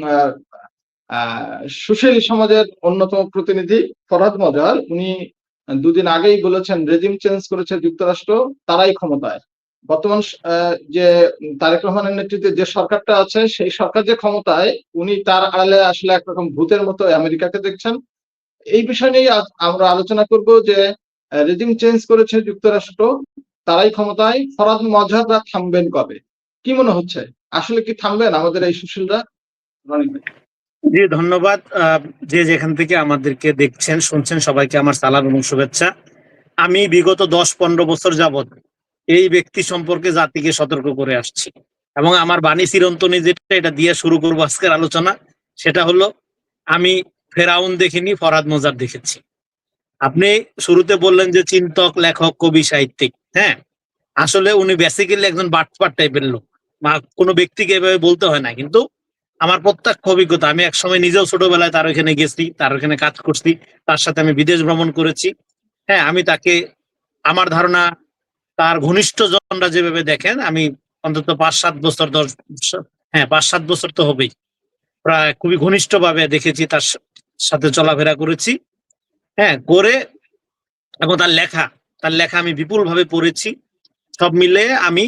আহ, সুশীল সমাজের অন্যতম প্রতিনিধি ফরহাদ মজার, উনি দুদিন আগেই বলেছেন রেজিম চেঞ্জ করেছে যুক্তরাষ্ট্র, তারাই ক্ষমতায়। বর্তমান যে তারেক রহমানের নেতৃত্বে যে সরকারটা আছে, সেই সরকার যে ক্ষমতায়, উনি তার আড়ালে আসলে একরকম ভূতের মতো আমেরিকাকে দেখছেন। এই বিষয় নিয়ে আমরা আলোচনা করব যে রেজিম চেঞ্জ করেছে যুক্তরাষ্ট্র, তারাই ক্ষমতায়, ফরহাদ মজাররা থামবেন কবে? কি মনে হচ্ছে, আসলে কি থামবেন আমাদের এই সুশীলরা? রনি ভাই। জি, ধন্যবাদ। যে যেখান থেকে আমাদেরকে দেখছেন শুনছেন সবাইকে আমার সালাম এবং শুভেচ্ছা। আমি বিগত 10-15 বছর যাবৎ এই ব্যক্তি সম্পর্কে জাতিকে সতর্ক করে আসছি এবং আমার বাণী চিরন্তনী যেটা এটা দিয়ে শুরু করবো আজকের আলোচনা, সেটা হলো আমি ফেরাউন দেখিনি, ফরহাদ মজার দেখেছি। আপনি শুরুতে বললেন যে চিন্তক, লেখক, কবি, সাহিত্যিক। হ্যাঁ, আসলে উনি বেসিক্যালি একজন বাটপার টাইপের লোক। কোনো ব্যক্তিকে এভাবে বলতে হয় না, কিন্তু আমার প্রত্যক্ষ অভিজ্ঞতা, আমি একসময় নিজেও ছোটবেলায় তার ওখানে গেছি, তার ওখানে কাজ করছি, তার সাথে আমি বিদেশ ভ্রমণ করেছি। হ্যাঁ, আমি তাকে, আমার ধারণা তার ঘনিষ্ঠ জনরা যেভাবে দেখেন, আমি অন্তত 5-7 বছর 10, হ্যাঁ 5-7 বছর তো হবেই, প্রায় খুবই ঘনিষ্ঠ ভাবে দেখেছি, তার সাথে চলাফেরা করেছি। হ্যাঁ, করে এবং তার লেখা আমি বিপুল ভাবে পড়েছি। সব মিলে আমি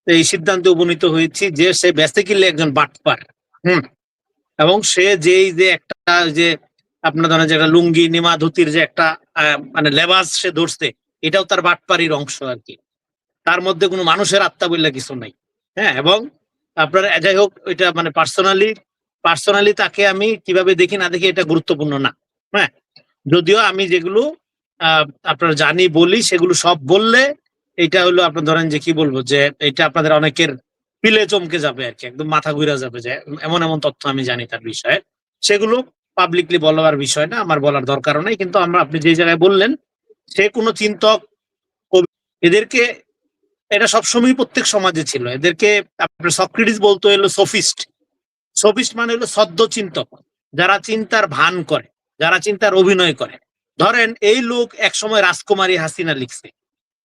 এই সিদ্ধান্তে উপনীত হয়েছি যে সে বেসিক্যালি একজন বাটপার। হুম। এবং সে যে একটা যে আপনার ধরেন যে একটা লুঙ্গি নিমা ধুতির যে একটা মানে লেবাস সে ধরছে, এটাও তার বাটপারির অংশ আর কি। তার মধ্যে কোনো মানুষের আত্মা বললে কিছু নাই। হ্যাঁ, এবং আপনার যাই হোক, এটা মানে পার্সোনালি তাকে আমি কিভাবে দেখি না দেখি এটা গুরুত্বপূর্ণ না। হ্যাঁ, যদিও আমি যেগুলো আপনারা জানি বলি, সেগুলো সব বললে এটা হলো আপনার ধরেন যে কি বলবো, যে এটা আপনাদের অনেকের পিলে চমকে যাবে আর কি, একদম মাথা ঘুরে যাবে যে এমন এমন তথ্য আমি জানি তার বিষয়ে। সেগুলো পাবলিকলি বলার বিষয় না, আমার বলার দরকারও নাই। কিন্তু আপনি যে জায়গায় বললেন সে কোনো চিন্তক, কবি, এদেরকে, এটা সবসময় প্রত্যেক সমাজে ছিল। এদেরকে আপনার সক্রেটিস বলতো হলো সোফিস্ট। সোফিস্ট মানে হলো সদ্য চিন্তক, যারা চিন্তার ভান করে, যারা চিন্তার অভিনয় করে। ধরেন এই লোক একসময় রাজকুমারী হাসিনা লিখছে,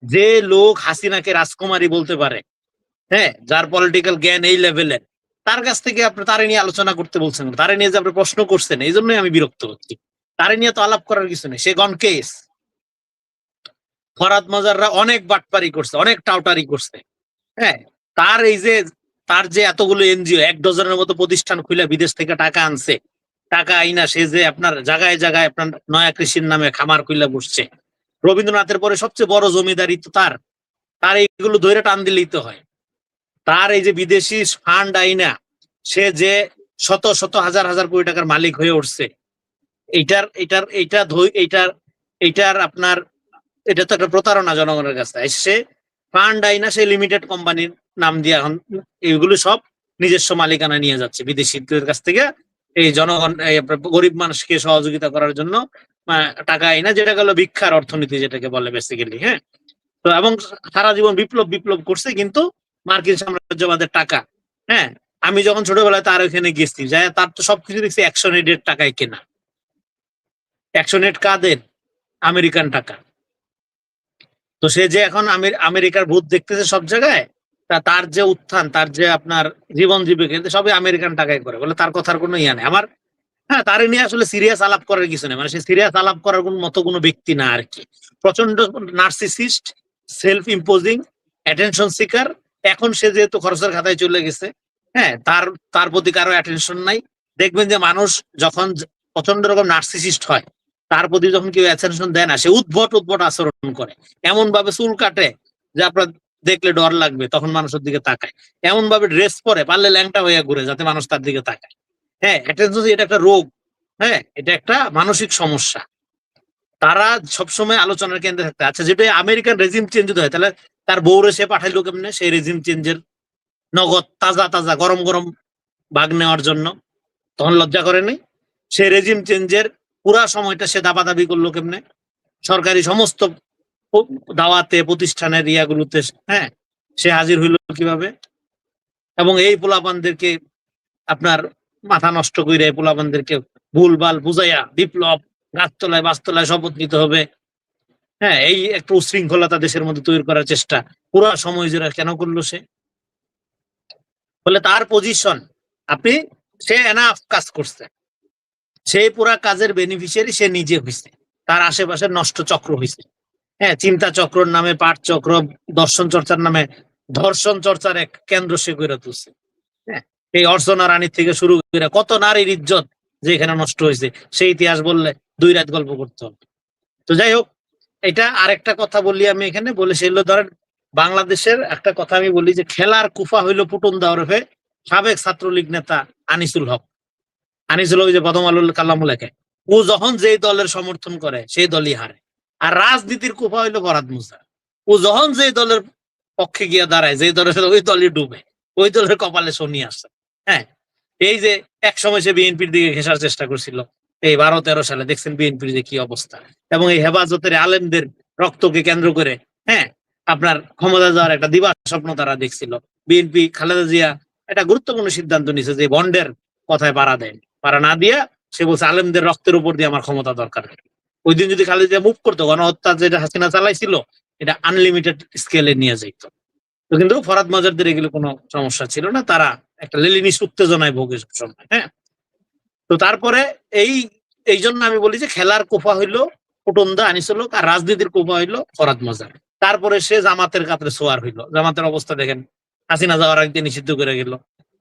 যে লোক হাসিনাকে রাজকুমারী বলতে পারে, হ্যাঁ, যার পলিটিক্যাল জ্ঞান এই লেভেলের, তার কাছ থেকে আপনি তারে নিয়ে আলোচনা করতে বলছেন, তারে নিয়ে যে আপনি প্রশ্ন করছেন, এই জন্যই আমি বিরক্ত হচ্ছি। তারে নিয়ে তো আলাপ করার কিছু নেই, সে গন কেস। ফরহাদ মজাররা অনেক বাটপারি করছে, অনেক টাউটারি করছে। হ্যাঁ, তার এই যে তার যে এতগুলো এনজিও, 1 ডজনের মতো প্রতিষ্ঠান খুলে বিদেশ থেকে টাকা আনছে, টাকা আইনা সে যে আপনার জায়গায় জায়গায় আপনার নয়া কৃষির নামে খামার খুলে বসছে। রবীন্দ্রনাথের পরে সবচেয়ে বড় জমিদারি তো তার। তার এইগুলো ধরে টান দিলেই তো হয়। তার এই যে বিদেশি ফান্ড আইনা সে যে শত শত হাজার হাজার কোটি টাকার মালিক হয়ে উঠছে, এইটার এইটার এইটা এইটার এইটার আপনার, এটা তো একটা প্রতারণা জনগণের কাছে। সে ফান্ড আইনা সে লিমিটেড কোম্পানির নাম দিয়ে এখন এইগুলো সব নিজস্ব মালিকানা নিয়ে যাচ্ছে বিদেশিদের কাছ থেকে। এই জনগণ, গরিব মানুষকে সহযোগিতা করার জন্য টাকা আইনা, যেটা গেল ভিক্ষার অর্থনীতি যেটাকে বলে বেসিক্যালি। হ্যাঁ, তো এবং সারা জীবন বিপ্লব বিপ্লব করছে, কিন্তু মার্কিন সাম্রাজ্যবাদের টাকা। হ্যাঁ, আমি যখন ছোটবেলায় তার ওখানে গেছি, যাই তার তো সবকিছু দেখছি অ্যাকশন এডের টাকায় কেনা। অ্যাকশন এড কাদের? আমেরিকান টাকা। তো সে যে এখন আমেরিকার ভূত দেখতেছে সব জায়গায়, তার যে উত্থান, তার যে আপনার জীবন জীবিকা সবই আমেরিকান টাকায় করে বলে, তার কথার কোনো ইয়া নেই আমার। হ্যাঁ, তারে নিয়ে আসলে সিরিয়াস আলাপ করার কিছু নেই, মানে সে সিরিয়াস আলাপ করার মতো কোনো ব্যক্তি না আর কি। প্রচন্ড narcissist, self imposing, attention seeker. এখন সে যেহেতু খরচের খাতায় চলে গেছে, হ্যাঁ, তার প্রতি কারো অ্যাটেনশন নাই। দেখবেন যে মানুষ যখন প্রচন্ড রকম নার্সিসিস্ট হয়, তার প্রতি যখন কেউ অ্যাটেনশন দেয় না, সে উদ্ভট উদ্ভট আচরণ করে। এমন ভাবে চুল কাটে যে আপনার দেখলে ডর লাগবে, তখন মানুষের দিকে তাকায়। এমন ভাবে ড্রেস পরে, পারলে ল্যাংটা হয়ে ঘুরে, যাতে মানুষ তার দিকে তাকায়। হ্যাঁ, এটা একটা রোগ। হ্যাঁ, এটা একটা মানসিক সমস্যা। তারা সবসময় আলোচনার কেন্দ্রে থাকতে। আচ্ছা, যেটা আমেরিকান রেজিম চেঞ্জ যদি হয়, তাহলে তার বউরে সে পাঠাইলো কেমনে সেই রেজিম চেঞ্জের নগদ তাজা তাজা গরম গরম ভাগ নেওয়ার জন্য? তখন লজ্জা করে নাই? সে রেজিম চেঞ্জের পুরা সময়টা সে দাবাদাবি করলো কেমনে? সরকারি সমস্ত দাওয়াতে, প্রতিষ্ঠানের ইয়াগুলোতে, হ্যাঁ, সে হাজির হইল কিভাবে? এবং এই পোলাপানদেরকে আপনার মাথা নষ্ট করে, এই পোলাপানদেরকে ভুলভাল বুঝাইয়া বিপ্লব, গাছতলায় বাসতলায় শপথ নিতে হবে, হ্যাঁ, এই একটা উশৃঙ্খলতা দেশের মধ্যে তৈরি করার চেষ্টা পুরো সময় জুড়ে কেন করলো সে? বলে তার পজিশন, আপনি সে এনাফ কাজ করছে, সেই পুরা কাজের বেনিফিশিয়ারি সে নিজে হয়েছে, তার আশেপাশে নষ্ট চক্র হয়েছে। হ্যাঁ, চিন্তা চক্রর নামে পাঠ চক্র, দর্শন চর্চার নামে ধর্ষণ চর্চার এক কেন্দ্র সে গড়ে তুলছে। হ্যাঁ, এই অর্চনা রানীর থেকে শুরু করে কত নারীর ইজ্জত যে এখানে নষ্ট হয়েছে, সেই ইতিহাস বললে 2 রাত গল্প করতে হবে। তো যাই হোক, এটা আরেকটা কথা বলি আমি এখানে, বলে সেগুলো ধরেন বাংলাদেশের একটা কথা আমি বলি যে খেলার কুফা হইলো পুটুন্দা ওরফে সাবেক ছাত্রলীগ নেতা আনিসুল হক। আনিসুল হক যে প্রথম আলোর কালাম লেখে, ও যখন যেই দলের সমর্থন করে সেই দলই হারে। আর রাজনীতির কুফা হইলো ফরহাদ মুসা, ও যখন যেই দলের পক্ষে গিয়ে দাঁড়ায়, যেই দলের সাথে ওই দলই ডুবে, ওই দলের কপালে শনি আসছে। হ্যাঁ, এই যে এক সময় সে বিএনপির দিকে ঘেঁষার চেষ্টা করছিল, এই 12-13 সালে দেখছেন বিএনপির যে কি অবস্থা, এবং এই হেফাজতের আলেমদের রক্তকে কেন্দ্র করে হ্যাঁ আপনার ক্ষমতা যাওয়ার একটা দিবা স্বপ্ন তারা দেখছিল। বিএনপি খালেদা জিয়া একটা গুরুত্বপূর্ণ সিদ্ধান্ত নিছে যে বন্ডের কথায় পাড়া দেয়, পাড়া না দিয়া সে বলছে আলেমদের রক্তের উপর দিয়ে আমার ক্ষমতা দরকার। ওই দিন যদি খালেদা জিয়া মুভ করতো, গণহত্যা যেটা হাসিনা চালাইছিল এটা আনলিমিটেড স্কেলে নিয়ে যাইত। তো কিন্তু ফরহাদ মাজারদের এগুলো কোনো সমস্যা ছিল না, তারা একটা লেলিনিস উত্তেজনায় ভোগে সবসময়। হ্যাঁ, তো তারপরে এই এই জন্য আমি বলি যে খেলার কোফা হইলো পুটন্দা আনিসুল হক, আর রাজনীতির কোফা হইলো ফরহাদ মাজার। তারপরে সে জামাতের কাতরে সোয়ার হইলো, জামাতের অবস্থা দেখেন, হাসিনা যাওয়ার আগে নিষিদ্ধ করে গেল।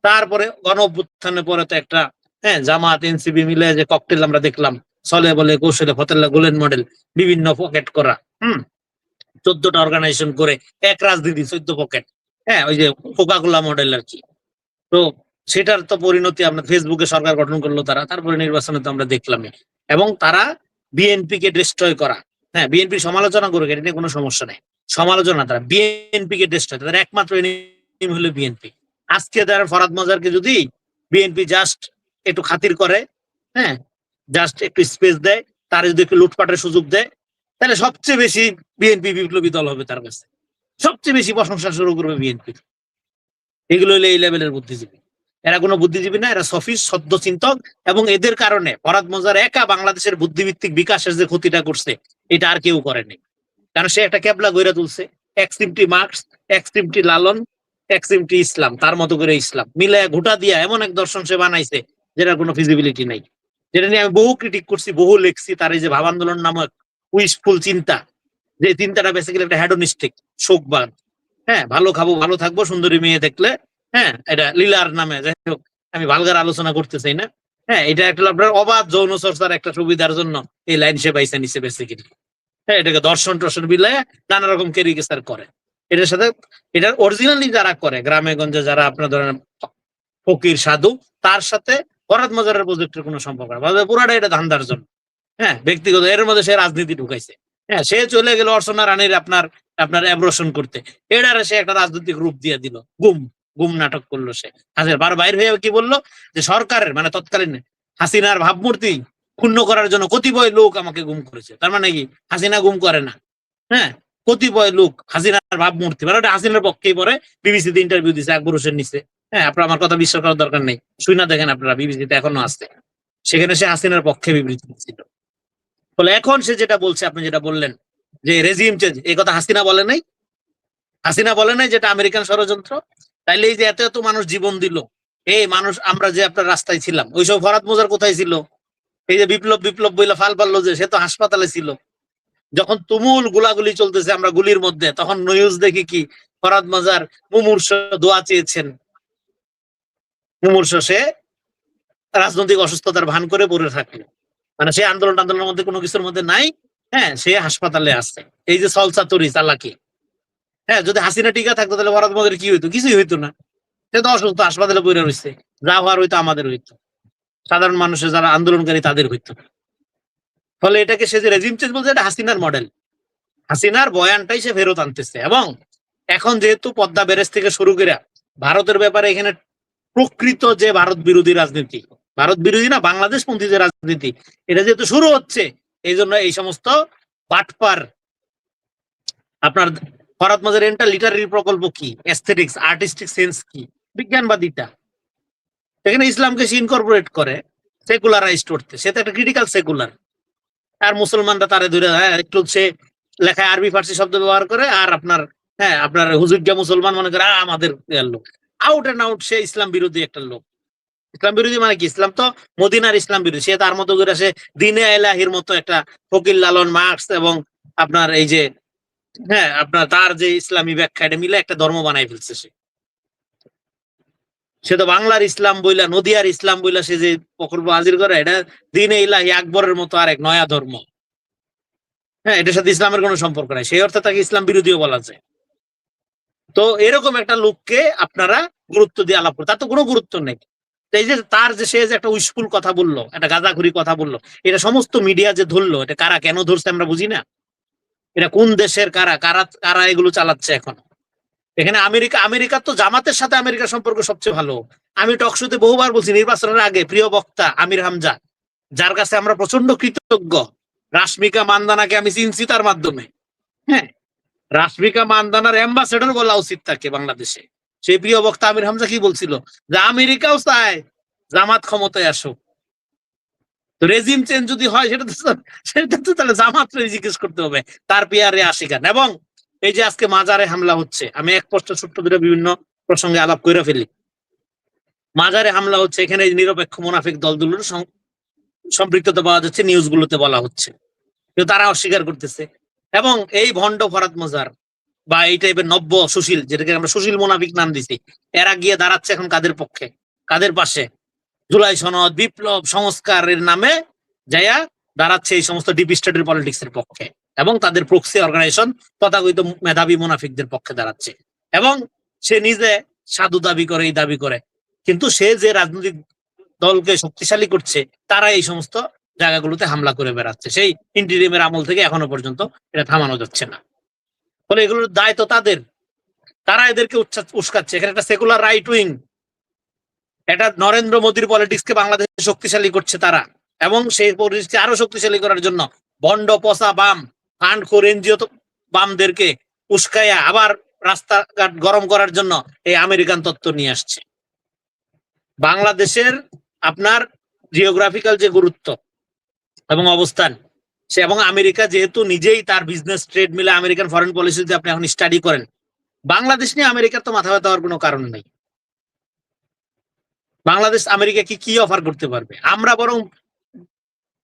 তারপরে গণ অভ্যুত্থানের পরে তো একটা জামাত এনসিবি মিলে যে ককটেল আমরা দেখলাম, চলে বলে কৌশলে ফতেল্লা গোলেন মডেল, বিভিন্ন পকেট করা, 14টা অর্গানাইজেশন করে এক রাজনীতি 14 পকেট। হ্যাঁ, ওই যে কোকাকোলা মডেল আর কি। তো সেটার তো পরিণতি আমরা ফেসবুকে সরকার গঠন করলো তারা, তারপরে নির্বাচনে তো আমরা দেখলামই। এবং তারা বিএনপি কে ডিস্ট্রয় করা, হ্যাঁ বিএনপি সমালোচনা করুক, এটা নিয়ে কোনো সমস্যা নেই, সমালোচনা তারা বিএনপি কে ডিস্ট্রয়, তাদের একমাত্র এনিমি হলো বিএনপি। আজকে তারা ফরহাদ মাজারকে যদি বিএনপি জাস্ট একটু খাতির করে, হ্যাঁ জাস্ট একটু স্পেস দেয়, তার যদি একটু লুটপাটের সুযোগ দেয়, তাহলে সবচেয়ে বেশি বিএনপি বিপ্লবী দল হবে তার কাছে, সবচেয়ে বেশি প্রশংসা শুরু করবে বিএনপি। এগুলো হলো এই লেভেলের বুদ্ধিজীবী। এরা কোনো বুদ্ধিজীবী না, এরা সফিস সদ্য চিন্তক। এবং এদের কারণে ফরহাদ মাজার একা বাংলাদেশের বুদ্ধিভিত্তিক বিকাশের যে ক্ষতিটা করছে এটা আর কেউ করেনি। কারণ সে একটা ক্যাবলা গইরা তুলছে, এক্সট্রিমটি মার্কস, এক্সট্রিমটি লালন, এক্সট্রিমটি ইসলাম, তার মতো করে ইসলাম মিলায় ঘোটা দিয়া এমন এক দর্শন সে বানাইছে যেটার কোনো ফিজিবিলিটি নাই। যেটা নিয়ে আমি বহু ক্রিটিক করছি, বহু লেখছি। তার এই যে ভাব আন্দোলন নামক উইশফুল চিন্তা, যে চিন্তাটা বেসিক্যালি একটা হ্যাডোনিস্টিক শোকবাদ। হ্যাঁ, ভালো খাবো, ভালো থাকবো, সুন্দরী মেয়ে দেখলে, হ্যাঁ এটা লীলার নামে, যাই হোক আমি ভালগার আলোচনা করতে চাই না। হ্যাঁ, এটা একটা আপনার অবাধ যৌন চর্চার একটা সুবিধার জন্য এই লাইন সে বাইসা নিছে বেসিক্যালি। হ্যাঁ, এটাকে দর্শন টর্শন বিলায় নানা রকম ক্যারিকেচার করে। এটার সাথে এটার অরিজিনালি যারা করে গ্রামে গঞ্জে, যারা আপনার ধরেন ফকির সাধু, তার সাথে ফরহাদ মাজারের প্রজেক্টের কোনো সম্পর্ক না, পুরাটা এটা ধান্দার জন্য। হ্যাঁ, ব্যক্তিগত এর মধ্যে সে রাজনীতি ঢুকাইছে। হ্যাঁ, সে চলে গেল অর্চনা রানীর আপনার আপনার অ্যাব্রোশন করতে, এটারে সে একটা রাজনৈতিক রূপ দিয়ে দিল, গুম গুম নাটক করলো সে। হাসিনা বার বাইর হয়ে কি বললো যে সরকারের মানে তৎকালীন হাসিনার ভাবমূর্তি ক্ষুণ্ণ করার জন্য কতিপয় লোক আমাকে গুম করেছে। তার মানে কি হাসিনা গুম করে না, হ্যাঁ কতিপয় লোক হাসিনার ভাবমূর্তি, মানে ওটা হাসিনার পক্ষেই পরে। বিবিসিতে ইন্টারভিউ দিচ্ছে আকবর হোসেন নিচ্ছে। হ্যাঁ, আপনার আমার কথা বিশ্বাস করার দরকার নেই, শুই না দেখেন আপনারা, বিবিসিতে এখনো আসছে, সেখানে সে হাসিনার পক্ষে বিবৃতি দিচ্ছিল। ফলে এখন সে যেটা বলছে, আপনি যেটা বললেন যে রেজিম চেঞ্জ, এই কথা হাসিনা বলে নাই, হাসিনা বলে নাই যেটা আমেরিকান ষড়যন্ত্র। তাইলে এই যে এত এত মানুষ জীবন দিল, এই মানুষ আমরা যে আপনার রাস্তায় ছিলাম, ওইসব ফরহাদ মোজার কোথায় ছিল? এই যে বিপ্লব বিপ্লব বইলা ফাল পারলো যে, সে তো হাসপাতালে ছিল। যখন তুমুল গুলাগুলি চলতেছে আমরা গুলির মধ্যে, তখন নিউজ দেখি কি ফরহাদ মাজার মুমূর্ষ দোয়া চেয়েছেন, মুমূর্ষ সে রাজনৈতিক অসুস্থতার ভান করে পড়ে থাকলো, মানে সে আন্দোলনের মধ্যে কোনো কিছুর মধ্যে নাই। হ্যাঁ, সে হাসপাতালে আসছে, এই যে সলচাতুরি চালাকি। হ্যাঁ, যদি হাসিনা টিকা থাকতো তাহলে ফরহাদ মাজার কি হইতো? কিছুই হইতো না, সে তো অসুস্থ, হাসপাতালে পড়ে রয়েছে। যা হওয়ার হইতো আমাদের হইতো, সাধারণ মানুষের যারা আন্দোলনকারী তাদের হইতো। ফলে এটাকে সে যে রেজিম চেঞ্জ বলছে, এটা হাসিনার মডেল, হাসিনার বয়ানটাই সে ফেরত আনতেছে। এবং এখন যেহেতু পদ্মা ব্যারেজ থেকে শুরু করে ভারতের ব্যাপারে এখানে প্রকৃত যে ভারত বিরোধী রাজনীতি, ভারত বিরোধী না বাংলাদেশ পন্থী যে রাজনীতি, এটা যেহেতু শুরু হচ্ছে, এই জন্য এই সমস্ত বাটপার আপনার ফরহাদ মাজারের একটা লিটারারি প্রকল্প কি, এস্থেটিক্স আর্টিস্টিক সেন্স কি, বিজ্ঞানবাদিতা, এখানে ইসলামকে সে ইনকর্পোরেট করে সেকুলারাইজড করতে। সে তো একটা ক্রিটিক্যাল সেকুলার। আর মুসলমানরা তারে ধরে একটু সে লেখায় আরবি ফার্সি শব্দ ব্যবহার করে, আর আপনার হ্যাঁ আপনার হুজুরগা মুসলমান মনে করে আমাদের লোক, আউট এন্ড আউট সে ইসলাম বিরোধী একটা লোক। ইসলাম বিরোধী মানে কি? ইসলাম তো মদিনার ইসলাম বিরোধী। সে তার মতো করে সে দিনে এলাহির মতো একটা ফকির লালন মার্কস এবং আপনার এই যে হ্যাঁ আপনার তার যে ইসলামী ব্যাখ্যা এটা মিলে একটা ধর্ম বানাই ফেলছে সে তো বাংলার ইসলাম বইলা নদিয়ার ইসলাম বইলা সে যে প্রকল্প হাজির করে এটা দিনে ইলাহি আকবরের মতো আর এক নয়া ধর্ম। হ্যাঁ, এটার সাথে ইসলামের কোনো সম্পর্ক নাই, সেই অর্থে তাকে ইসলাম বিরোধীও বলা যায়। তো এরকম একটা লোককে আপনারা গুরুত্ব দিয়ে আলাপ করে, তার তো কোনো গুরুত্ব নেই। এই যে তার যে সে যে একটা উস্কুল কথা বললো, একটা গাঁজাখুরি কথা বললো, এটা সমস্ত মিডিয়া যে ধরলো, এটা কারা কেন ধরছে আমরা বুঝি না। এটা কোন দেশের কারা কারা কারা এগুলো চালাচ্ছে এখন? এখানে আমেরিকার তো জামাতের সাথে আমেরিকার সম্পর্ক সবচেয়ে ভালো। আমি টকশোতে বহুবার বলছি, নির্বাচনের আগে প্রিয় বক্তা আমির হামজা, যার কাছে আমরা প্রচন্ড কৃতজ্ঞ, রাশমিকা মান্দানাকে আমি চিনছি তার মাধ্যমে। হ্যাঁ, রাশমিকা মান্দানার অ্যাম্বাসেডর বলা উচিত তাকে বাংলাদেশে। সেই প্রিয় বক্তা আমির হামজা কি বলছিল, যে আমেরিকাও চায় জামাত ক্ষমতায় আসুক। তো রেজিম চেঞ্জ যদি হয় সেটা তো তাহলে জামাত জিজ্ঞেস করতে হবে তার পিয়ারে আসে কেন। এবং এই যে আজকে মাজারে হামলা হচ্ছে, আমি এক পোস্ট ছোট্ট করে বিভিন্ন প্রসঙ্গে আলাপ করে ফেলি। মাজারে হামলা হচ্ছে, এখানে নিরপেক্ষ মুনাফিক দলগুলোর সম্পৃক্ততা পাওয়া যাচ্ছে, নিউজগুলোতে বলা হচ্ছে, কিন্তু তারা অস্বীকার করতেছে। এবং এই ভণ্ড ফরাদ মজার বা এই টাইপের নব্য সুশীল, যেটাকে আমরা সুশীল মুনাফিক নাম দিছি, এরা গিয়ে দাঁড়াচ্ছে এখন কাদের পক্ষে, কাদের পাশে? জুলাই সনদ, বিপ্লব, সংস্কারের নামে যাইয়া দাঁড়াচ্ছে এই সমস্ত ডিপ স্টেটের পলিটিক্স এর পক্ষে, এবং তাদের প্রক্সি অর্গানাইজেশন তথাকথিত মেধাবী মুনাফিকদের পক্ষে দাঁড়াচ্ছে। এবং সে নিজে সাধু দাবি করে, এই দাবি করে, কিন্তু সে যে রাজনৈতিক দলকে শক্তিশালী করছে তারা এই সমস্ত জায়গাগুলোতে হামলা করে বেড়াচ্ছে, সেই ইন্টিরিমের আমল থেকে এখনো পর্যন্ত এটা থামানো যাচ্ছে না। ফলে এগুলোর দায় তো তাদের, তারা এদেরকে উস্কাচ্ছে। এখানে একটা সেকুলার রাইট উইং, এটা নরেন্দ্র মোদীর পলিটিক্সকে বাংলাদেশে শক্তিশালী করছে তারা, এবং সেই পলিটিক্সকে আরো শক্তিশালী করার জন্য ভণ্ড পচা বাম ফান্ড খোর এনজিও বামদেরকে উস্কাইয়া আবার রাস্তাঘাট গরম করার জন্য এই আমেরিকান তত্ত্ব নিয়ে আসছে। বাংলাদেশের আপনার জিওগ্রাফিক্যাল যে গুরুত্ব এবং অবস্থান, সে এবং আমেরিকা যেহেতু নিজেই তার বিজনেস ট্রেড মিলে আমেরিকান ফরেন পলিসি যদি আপনি এখন স্টাডি করেন, বাংলাদেশ নিয়ে আমেরিকার তো মাথা ব্যথা হওয়ার কোনো কারণ নেই। বাংলাদেশ আমেরিকাকে কি অফার করতে পারবে? আমরা বরং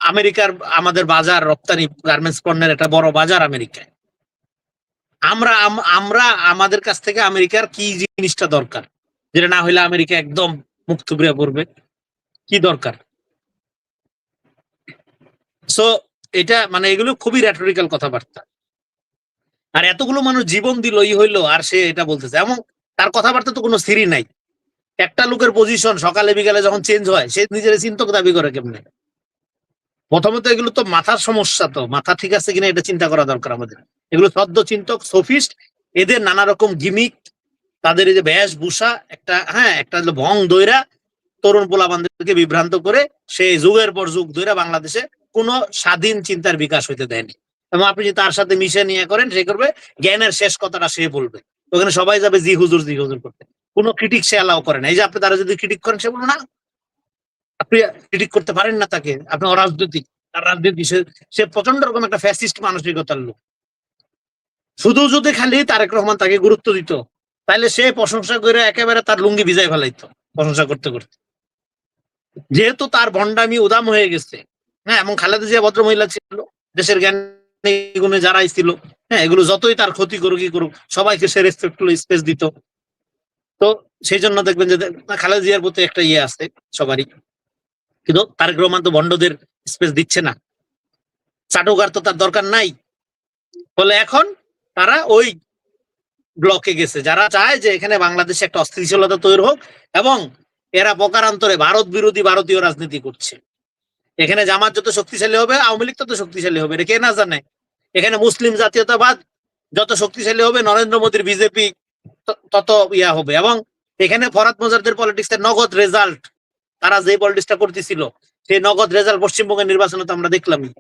আমেরিকার আমাদের বাজার রপ্তানি গার্মেন্টস পণ্যের একটা বড় বাজার আমেরিকায়। আমরা আমাদের কাছ থেকে আমেরিকার কি জিনিসটা দরকার, যেটা না হইলে আমেরিকা একদম মুখ থুবড়ে পড়বে? কি দরকার? সো এটা মানে এগুলো খুবই রেটরিক্যাল কথাবার্তা। আর এতগুলো মানুষ জীবন দিল ই হইলো, আর সে এটা বলতেছে, এবং তার কথাবার্তা তো কোনো স্থিরই নাই। একটা লোকের পজিশন সকালে বিকালে যখন চেঞ্জ হয়, সে নিজের চিন্তক দাবি করে কেমনে? প্রথমত এগুলো তো মাথার সমস্যা, তো মাথা ঠিক আছে কিনা এটা চিন্তা করা দরকার আমাদের। এগুলো সদ্য চিন্তক, সোফিস্ট, এদের নানা রকম গিমিক, তাদের এই যে বেশভূষা, একটা একটা ভং দইরা তরুণ পোলাপানদেরকে বিভ্রান্ত করে সে যুগের পর যুগ ধরে বাংলাদেশে কোনো স্বাধীন চিন্তার বিকাশ হইতে দেয়নি। এবং আপনি যদি তার সাথে মিশে নিয়ে করেন, সে করবে জ্ঞানের শেষ কথাটা সে বলবে, ওখানে সবাই যাবে জি হুজুর করতে, কোনো ক্রিটিক সে অ্যালাউ করে না। এই যে আপনি তারা যদি ক্রিটিক করেন, সে বলবো না, আপনি ক্রিটিক করতে পারেন না তাকে, আপনি অরাজনৈতিক। তার রাজনীতি, সে প্রচন্ড রকম একটা ফ্যাসিস্ট মানসিকতার লোক। শুধু যদি খালি তারেক রহমান তাকে গুরুত্ব দিত, তাহলে সে প্রশংসা করে একেবারে তার লুঙ্গি ভিজাই ফেলাইতো প্রশংসা করতে করতে। যেহেতু তার ভণ্ডামি উদাম হয়ে গেছে, এবং খালেদা জিয়া ভদ্র মহিলা ছিল, দেশের জ্ঞান গুণে যারাই ছিল, এগুলো যতই তার ক্ষতি করুক কি করুক, সবাইকে সে রেসপেক্টফুল স্পেস দিত। তো সেই জন্য দেখবেন যে খালেদা জিয়ার প্রতি একটা ইয়ে আছে সবারই, কিন্তু তারেক রহমান তো ভণ্ডদের স্পেস দিচ্ছে না, চাটুকার তো তার দরকার নাই। ফলে এখন তারা ওই ব্লকে গেছে, যারা চায় যে এখানে বাংলাদেশে একটা অস্থিতিশীলতা তৈরি হোক, এবং এরা প্রকারান্তরে ভারত বিরোধী ভারতীয় রাজনীতি করছে। এখানে জামাত যত শক্তিশালী হবে, আওয়ামী লীগ তত শক্তিশালী হবে, এটা কে না জানে? এখানে মুসলিম জাতীয়তাবাদ যত শক্তিশালী হবে, নরেন্দ্র মোদীর বিজেপি তত ইয়া হবে। এবং এখানে ফরাদ মজারদের পলিটিক্সের নগদ রেজাল্ট, তারা যে পলিটিক্সটা করতেছিল, সেই নগদ রেজাল্ট পশ্চিমবঙ্গের নির্বাচনে তো আমরা দেখলামই।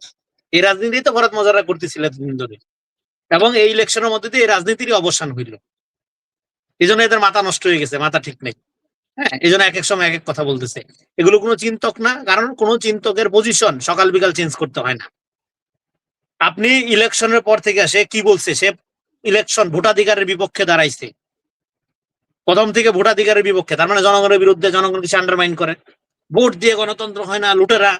এই রাজনীতি তো ফরাদ মজাররা করতেছিল এতদিন ধরে, এবং এই ইলেকশনের মধ্যে দিয়ে এই রাজনীতির অবসান হইল। এই জন্য এদের মাথা নষ্ট হয়ে গেছে, মাথা ঠিক নেই। এই জন্য এক এক সময় এক এক কথা বলতেছে। এগুলো কোনো চিন্তক না, কারণ কোনো চিন্তকের পজিশন সকাল বিকাল চেঞ্জ করতে হয় না। আপনি ইলেকশনের পর থেকে সে কি বলছে, সে ইলেকশন ভোটাধিকারের বিপক্ষে দাঁড়াইছে, প্রথম থেকে ভোটাধিকারের বিপক্ষে, তার মানে জনগণের বিরুদ্ধে, জনগণকে সে আন্ডারমাইন করে। ভোট দিয়ে গণতন্ত্র হয় না, লুটেরা।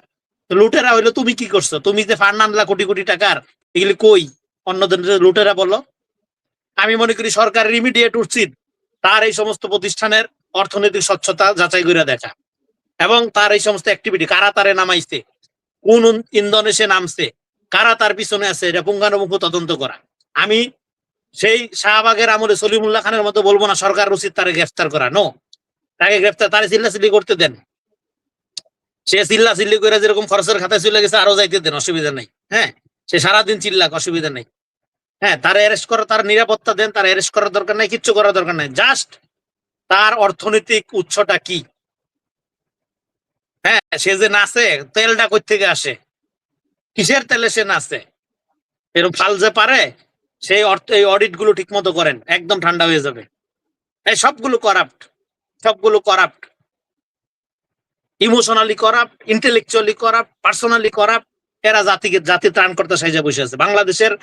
লুটেরা হইলো তুমি কি করছো? তুমি যে ফান্ড আনলা কোটি কোটি টাকার, এগুলি কই? অন্যদের লুটেরা বলো। আমি মনে করি সরকারের ইমিডিয়েট উচিত তার এই সমস্ত প্রতিষ্ঠানের অর্থনৈতিক স্বচ্ছতা যাচাই করে দেখা, এবং তার এই সমস্ত অ্যাক্টিভিটি কারা তারে নামাইছে, কোন ইন্ধনে সে নামছে, কারা তার পিছনে আছে, এটা পুঙ্খানুপুঙ্খ তদন্ত করা। আমি সেই শাহবাগের আমলে সলিমুল্লাহ খানের মতো বলবো না সরকার উচিত তারে গ্রেফতার করা, নো, তাকে গ্রেফতার, তারে চিল্লাচিল্লি করতে দেন। সে চিল্লাচিল্লি করে যেরকম খরচের খাতায় চলে গেছে আরো যাইতে দেন, অসুবিধা নেই। হ্যাঁ, সে সারাদিন চিল্লাক, অসুবিধা নেই। হ্যাঁ, তার অ্যারেস্ট করা, তার নিরাপত্তা দেন, তার অ্যারেস্ট করার দরকার নাই, কিচ্ছু করার দরকার নাই। জাস্ট তার অর্থনৈতিক উৎসটা কি? হ্যাঁ, সে যে নাচে, তেলটা কই থেকে আসে, কিসের তেলে সে নাচে, এরকম ফাল যে পারে, সেই অর্থ এই অডিট গুলো ঠিক মতো করেন, একদম ঠান্ডা হয়ে যাবে। এই সবগুলো করাপ্ট, সবগুলো corrupt, emotionally corrupt, intellectually corrupt, personally corrupt. এরা জাতি ত্রাণ করতে সাইজা বসে আছে। বাংলাদেশের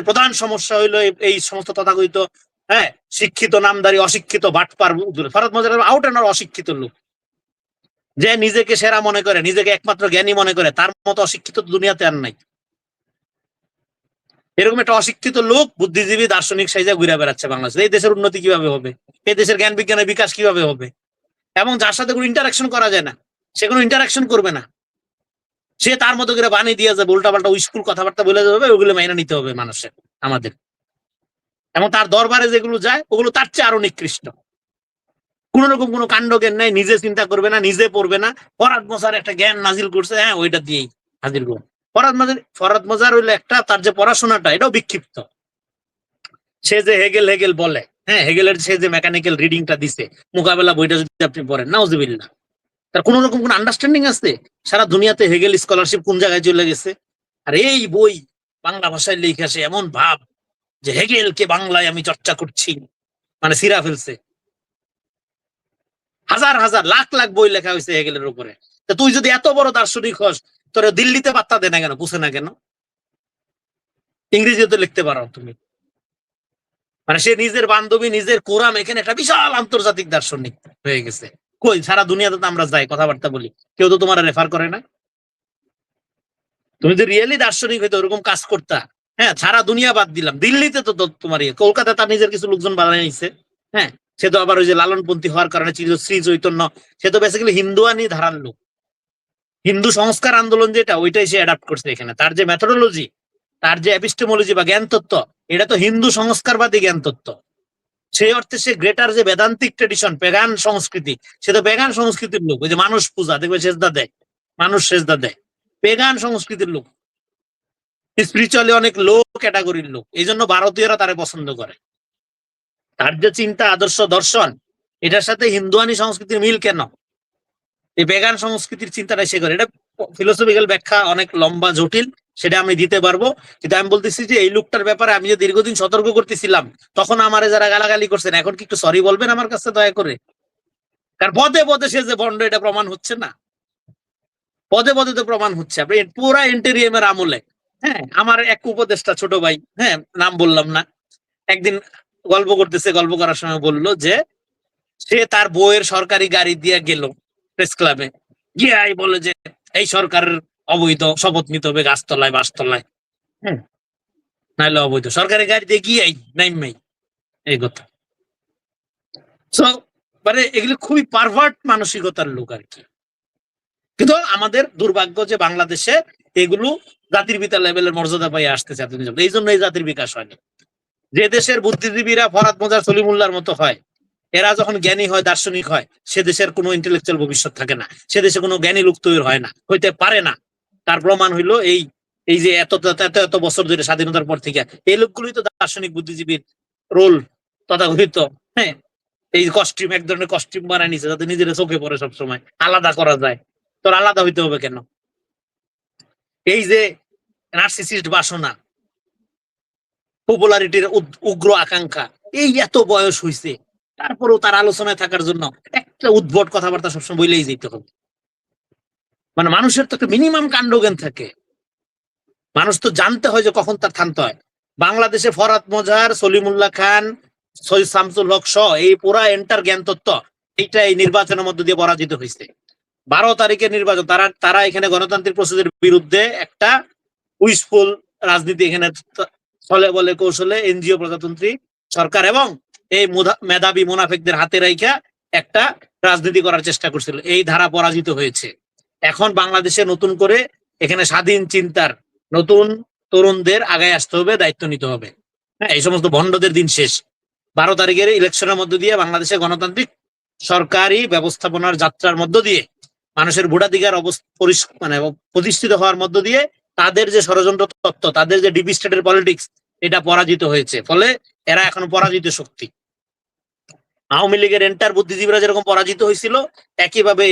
প্রধান সমস্যা হইলো এই সমস্ত তথাকথিত, হ্যাঁ, শিক্ষিত নামদারি অশিক্ষিত বাটপার। ফরহাদ মোজাহির আউট এন্ড অশিক্ষিত লোক, যে নিজেকে সেরা মনে করে, নিজেকে একমাত্র জ্ঞানী মনে করে, তার মতো অশিক্ষিত দুনিয়াতে আর নাই। এরকম একটা অশিক্ষিত লোক বুদ্ধিজীবী দার্শনিক সাইজা ঘুরে বেড়াচ্ছে বাংলাদেশে। এই দেশের উন্নতি কিভাবে হবে? এই দেশের জ্ঞান বিজ্ঞানের বিকাশ কিভাবে হবে? এবং যার সাথে কোনো ইন্টারাকশন করা যায় না, সে কোনো ইন্টারাকশন করবে না, সে তার মতো করে বানিয়ে দিয়ে যাবে, উল্টাপাল্টা স্কুল কথাবার্তা বলে যাবে, ওগুলো মেনে নিতে হবে মানুষের, আমাদের। এবং তার দরবারে যেগুলো যায় ওগুলো তার চেয়ে আরো নিকৃষ্ট। কোন রকম কোনো কাণ্ড জ্ঞান নাই, নিজে চিন্তা করবে না, নিজে পড়বে না। ফরহাদ মোজার একটা জ্ঞান নাজিল করছে, হ্যাঁ, ওইটা দিয়েই হাজির করুন। ফরহাদ মোজার হইলো একটা, তার যে পড়াশোনাটা এটাও বিক্ষিপ্ত। সে যে হেগেল হেগেল বলে, হ্যাঁ, হেগেলের সে যে মেকানিক্যাল রিডিংটা দিছে, মোকাবেলা বইটা যদি আপনি পড়েন, নাউজুবিল্লাহ, তার কোন রকম কোন আন্ডারস্ট্যান্ডিং আছে? সারা দুনিয়াতে হেগেল স্কলারশিপ কোন জায়গায় চলে গেছে? আর এই বই বাংলা ভাষায় লিখে আসে, এমন ভাব যে হেগেলকে বাংলায় আমি চর্চা করছি, মানে সিরা ফেলছে। হাজার হাজার লাখ লাখ বই লেখা হয়েছে হেগেলের উপরে। তা তুই যদি এত বড় দার্শনিক হস, তোর দিল্লিতে পাত্তা দে না কেন, বুঝে না কেন? ইংরেজিতে লিখতে পারো তুমি। মানে সে নিজের বান্ধবী, নিজের কোরআন, এখানে একটা বিশাল আন্তর্জাতিক দার্শনিক হয়ে গেছে। কই, সারা দুনিয়াতে তো আমরা যাই কথাবার্তা বলি, কেউ তো তোমার রেফার করে না। তুমি যদি রিয়েলি দার্শনিক হইতো ওরকম কাজ করতা, হ্যাঁ, সারা দুনিয়া বাদ দিলাম, দিল্লিতে তো তোমার কলকাতায় তার নিজের কিছু লোকজন বানাই নিছে। হ্যাঁ, সে তো আবার ওই যে লালনপন্থী হওয়ার কারণে শ্রী চৈতন্য, সে তো বেসিক্যালি হিন্দুয়ানি ধারার লোক। হিন্দু সংস্কার আন্দোলন যেটা, ওইটাই সে অ্যাডাপ্ট করছে এখানে। তার যে মেথোডোলজি, তার যে এপিস্টেমোলজি বা জ্ঞান তত্ত্ব, এটা তো হিন্দু সংস্কারবাদী জ্ঞান তত্ত্ব। সেই অর্থে সে গ্রেটার যে বেদান্তিক ট্রেডিশন, পেগান সংস্কৃতি, সে তো পেগান সংস্কৃতির লোক। ওই যে মানুষ পূজা দেখবে, সেজদা দেয়, মানুষ সেজদা দেয়, পেগান সংস্কৃতির লোক, স্পিরিচুয়ালি অনেক লো ক্যাটাগরির লোক। এই জন্য ভারতীয়রা তারে পছন্দ করে। তার যে চিন্তা, আদর্শ, দর্শন, এটার সাথে হিন্দুয়ানি সংস্কৃতির মিল কেন? এই বেগান সংস্কৃতির চিন্তাটা সে করে। এটা ফিলোসফিক্যাল ব্যাখ্যা অনেক লম্বা, জটিল, সেটা আমি দিতে পারবো। কিন্তু আমি বলতেছি যে এই লোকটার ব্যাপারে আমি যে দীর্ঘদিন সতর্ক করতেছিলাম, তখন আমারে যারা গালাগালি করছেন, এখন কি একটু সরি বলবেন আমার কাছে দয়া করে? কারণ পদে পদে সে যে ভণ্ড, এটা প্রমাণ হচ্ছে না? পদে পদে তো প্রমাণ হচ্ছে। আপনি পুরা ইন্টেরিয়ামের আমলে, হ্যাঁ, আমার এক উপদেষ্টা ছোট ভাই, হ্যাঁ, নাম বললাম না, একদিন গল্প করতেছে, গল্প করার সময় বললো যে সে তার বউয়ের সরকারি গাড়ি দিয়ে গেল প্রেস ক্লাবে, গিয়ে বলে যে এই সরকারের অবৈধ, শপথ নিতে হবে গাছতলায় বাসতলায়, হ্যাঁ, নাহলে অবৈধ। সরকারি গাড়ি দিয়ে গিয়ে নাইমাই এই কথা। সো মানে এগুলো খুবই পারভার্ট মানসিকতার লোক আর কি। কিন্তু আমাদের দুর্ভাগ্য যে বাংলাদেশে এগুলো জাতির পিতা লেভেলের মর্যাদা পাই আসতেছে এতদিন। এই জন্য এই জাতির বিকাশ হয়নি। যে দেশের বুদ্ধিজীবীরা ফরহাদ মোজার, সলিমুল্লাহর মতো হয়, এরা যখন জ্ঞানী হয়, দার্শনিক হয়, সে দেশের কোনো ইন্টেলেকচুয়াল ভবিষ্যৎ থাকে না, সে দেশে কোনো জ্ঞানী লোক তৈরি হয় না, হইতে পারে না। তার প্রমাণ হইলো এই এই যে এত এত এত বছর ধরে স্বাধীনতার পর থেকে এই লোকগুলোই তো দার্শনিক বুদ্ধিজীবীর রোল তথাকথিত, হ্যাঁ, এই কস্টিউম, এক ধরনের কস্টিউম বানায় নিছে যাতে নিজের চোখে পড়ে, সবসময় আলাদা করা যায়। তোর আলাদা হইতে হবে কেন? এই যে নার্সিসিস্ট বাসনা, পপুলারিটির উগ্র আকাঙ্ক্ষা, এই এত বয়স হইছে, তারপরেও তার আলোচনায় থাকার জন্য একটা উদ্ভট কথাবার্তা সবসময় বলেই যেতে হবে। মানে মানুষের তো একটা মিনিমাম কাণ্ডজ্ঞান থাকে, মানুষ তো জানতে হয় যে কখন তার থামতে হয়। বাংলাদেশে ফরহাদ মোজার, সলিমুল্লাহ খান, সৈয়দ শামসুল হক সহ এই পুরা এন্টার জ্ঞান তত্ত্ব, এইটা এই নির্বাচনের মধ্য দিয়ে পরাজিত হয়েছে। 12 তারিখের নির্বাচন, তারা তারা এখানে গণতান্ত্রিক প্রসেসের বিরুদ্ধে একটা উইসফুল রাজনীতি এখানে ছলে বলে কৌশলে এনজিও প্রজাতন্ত্রী সরকার এবং এই মেধাবী মুনাফিকদের হাতে রাইখা একটা রাজনীতি করার চেষ্টা করছিল। এই ধারা পরাজিত হয়েছে। এখন বাংলাদেশে নতুন করে এখানে স্বাধীন চিন্তার নতুন তরুণদের আগায় আসতে হবে, দায়িত্ব নিতে হবে। হ্যাঁ, এই সমস্ত ভণ্ডদের দিন শেষ। 12 তারিখের ইলেকশনের মধ্য দিয়ে বাংলাদেশে গণতান্ত্রিক সরকারি ব্যবস্থাপনার যাত্রার মধ্য দিয়ে মানুষের ভোটাধিকার মানে প্রতিষ্ঠিত হওয়ার মধ্য দিয়ে তাদের যে ষড়যন্ত্র তত্ত্ব, তাদের যে ডিপ স্টেটের পলিটিক্স, এটা পরাজিত হয়েছে। ফলে এরা এখন পরাজিত শক্তি। আওয়ামী লীগের এন্টার বুদ্ধিজীবীরা যেরকম পরাজিত হয়েছিল, একইভাবে